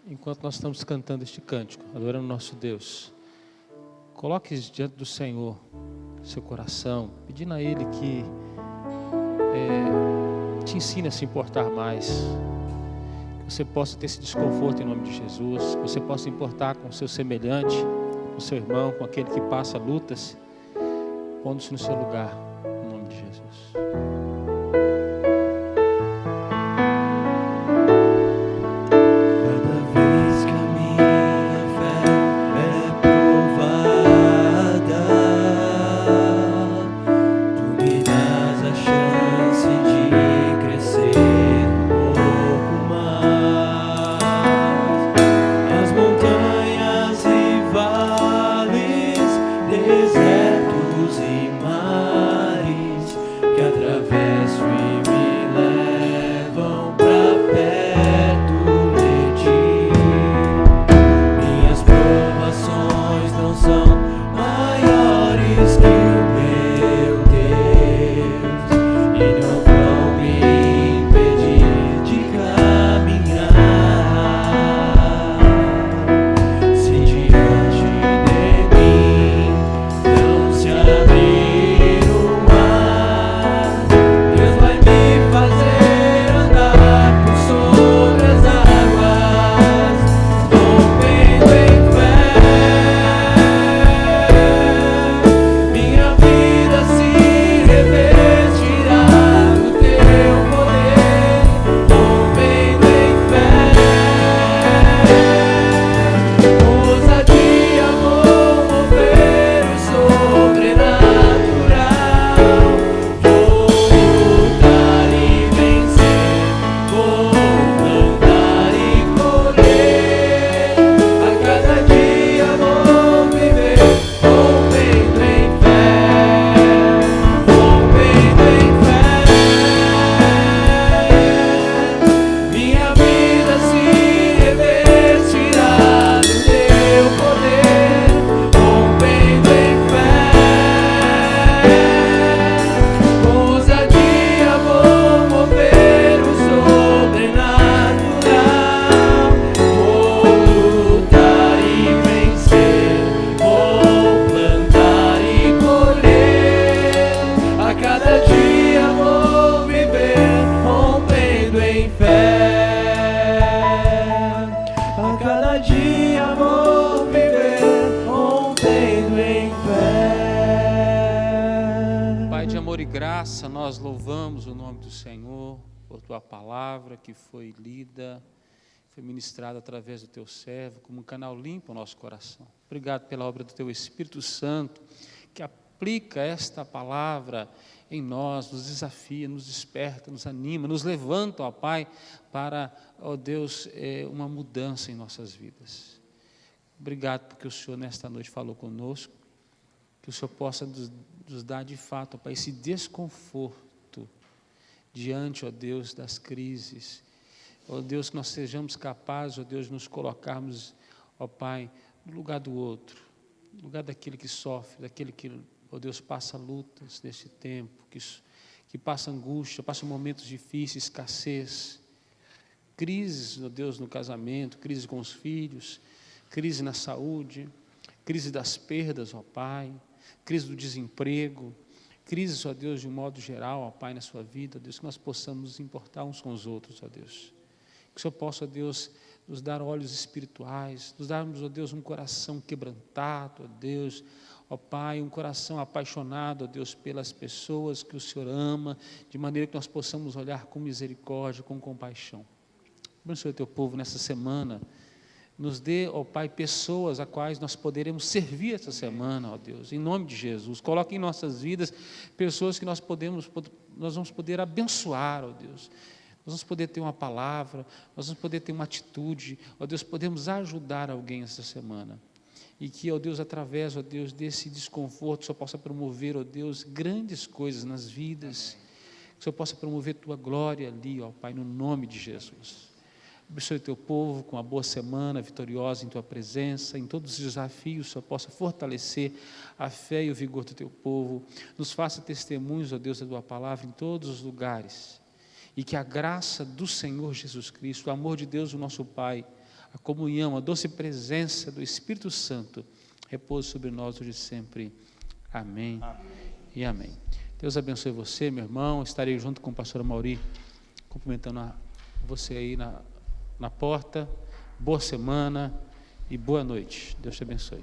Enquanto nós estamos cantando este cântico, adorando nosso Deus, coloque diante do Senhor seu coração, pedindo a Ele que te ensine a se importar mais, que você possa ter esse desconforto em nome de Jesus, que você possa importar com o seu semelhante, com o seu irmão, com aquele que passa lutas, pondo-se no seu lugar, em nome de Jesus. Desertos e mares que atravesso e me levam pra perto de ti. Minhas provações não são maiores que o meu Deus e não vão me impedir de caminhar. Se diante de mim não caído em pé. Pai de amor e graça, nós louvamos o nome do Senhor por tua palavra que foi lida, foi ministrada através do teu servo, como um canal limpo ao nosso coração. Obrigado pela obra do teu Espírito Santo, que aplica esta palavra em nós, nos desafia, nos desperta, nos anima, nos levanta, ó Pai, para, ó Deus, uma mudança em nossas vidas. Obrigado porque o Senhor nesta noite falou conosco, que o Senhor possa nos dar de fato, ó Pai, esse desconforto diante, ó Deus, das crises. Ó Deus, que nós sejamos capazes, ó Deus, de nos colocarmos, ó Pai, no lugar do outro, no lugar daquele que sofre, daquele que, ó Deus, passa lutas neste tempo, que passa angústia, passa momentos difíceis, escassez, crises, ó Deus, no casamento, crise com os filhos, crise na saúde, crise das perdas, ó Pai, crise do desemprego, crise, ó Deus, de um modo geral, ó Pai, na sua vida, ó Deus, que nós possamos nos importar uns com os outros, ó Deus. Que o Senhor possa, ó Deus, nos dar olhos espirituais, nos darmos, ó Deus, um coração quebrantado, ó Deus, ó Pai, um coração apaixonado, ó Deus, pelas pessoas que o Senhor ama, de maneira que nós possamos olhar com misericórdia, com compaixão. Abençoe o teu povo nessa semana, nos dê, ó Pai, pessoas a quais nós poderemos servir essa semana, ó Deus, em nome de Jesus. Coloque em nossas vidas pessoas que nós vamos poder abençoar, ó Deus. Nós vamos poder ter uma palavra, nós vamos poder ter uma atitude, ó Deus, podemos ajudar alguém essa semana. E que, ó Deus, através, ó Deus, desse desconforto, o Senhor possa promover, ó Deus, grandes coisas nas vidas. Que o Senhor possa promover tua glória ali, ó Pai, no nome de Jesus. Abençoe o teu povo com uma boa semana, vitoriosa em tua presença, em todos os desafios, o Senhor possa fortalecer a fé e o vigor do teu povo. Nos faça testemunhos, ó Deus, da tua palavra em todos os lugares. E que a graça do Senhor Jesus Cristo, o amor de Deus, o nosso Pai, a comunhão, a doce presença do Espírito Santo, repouse sobre nós hoje e sempre. Amém, amém e amém. Deus abençoe você, meu irmão. Estarei junto com o pastor Mauri, cumprimentando você aí na porta. Boa semana e boa noite. Deus te abençoe.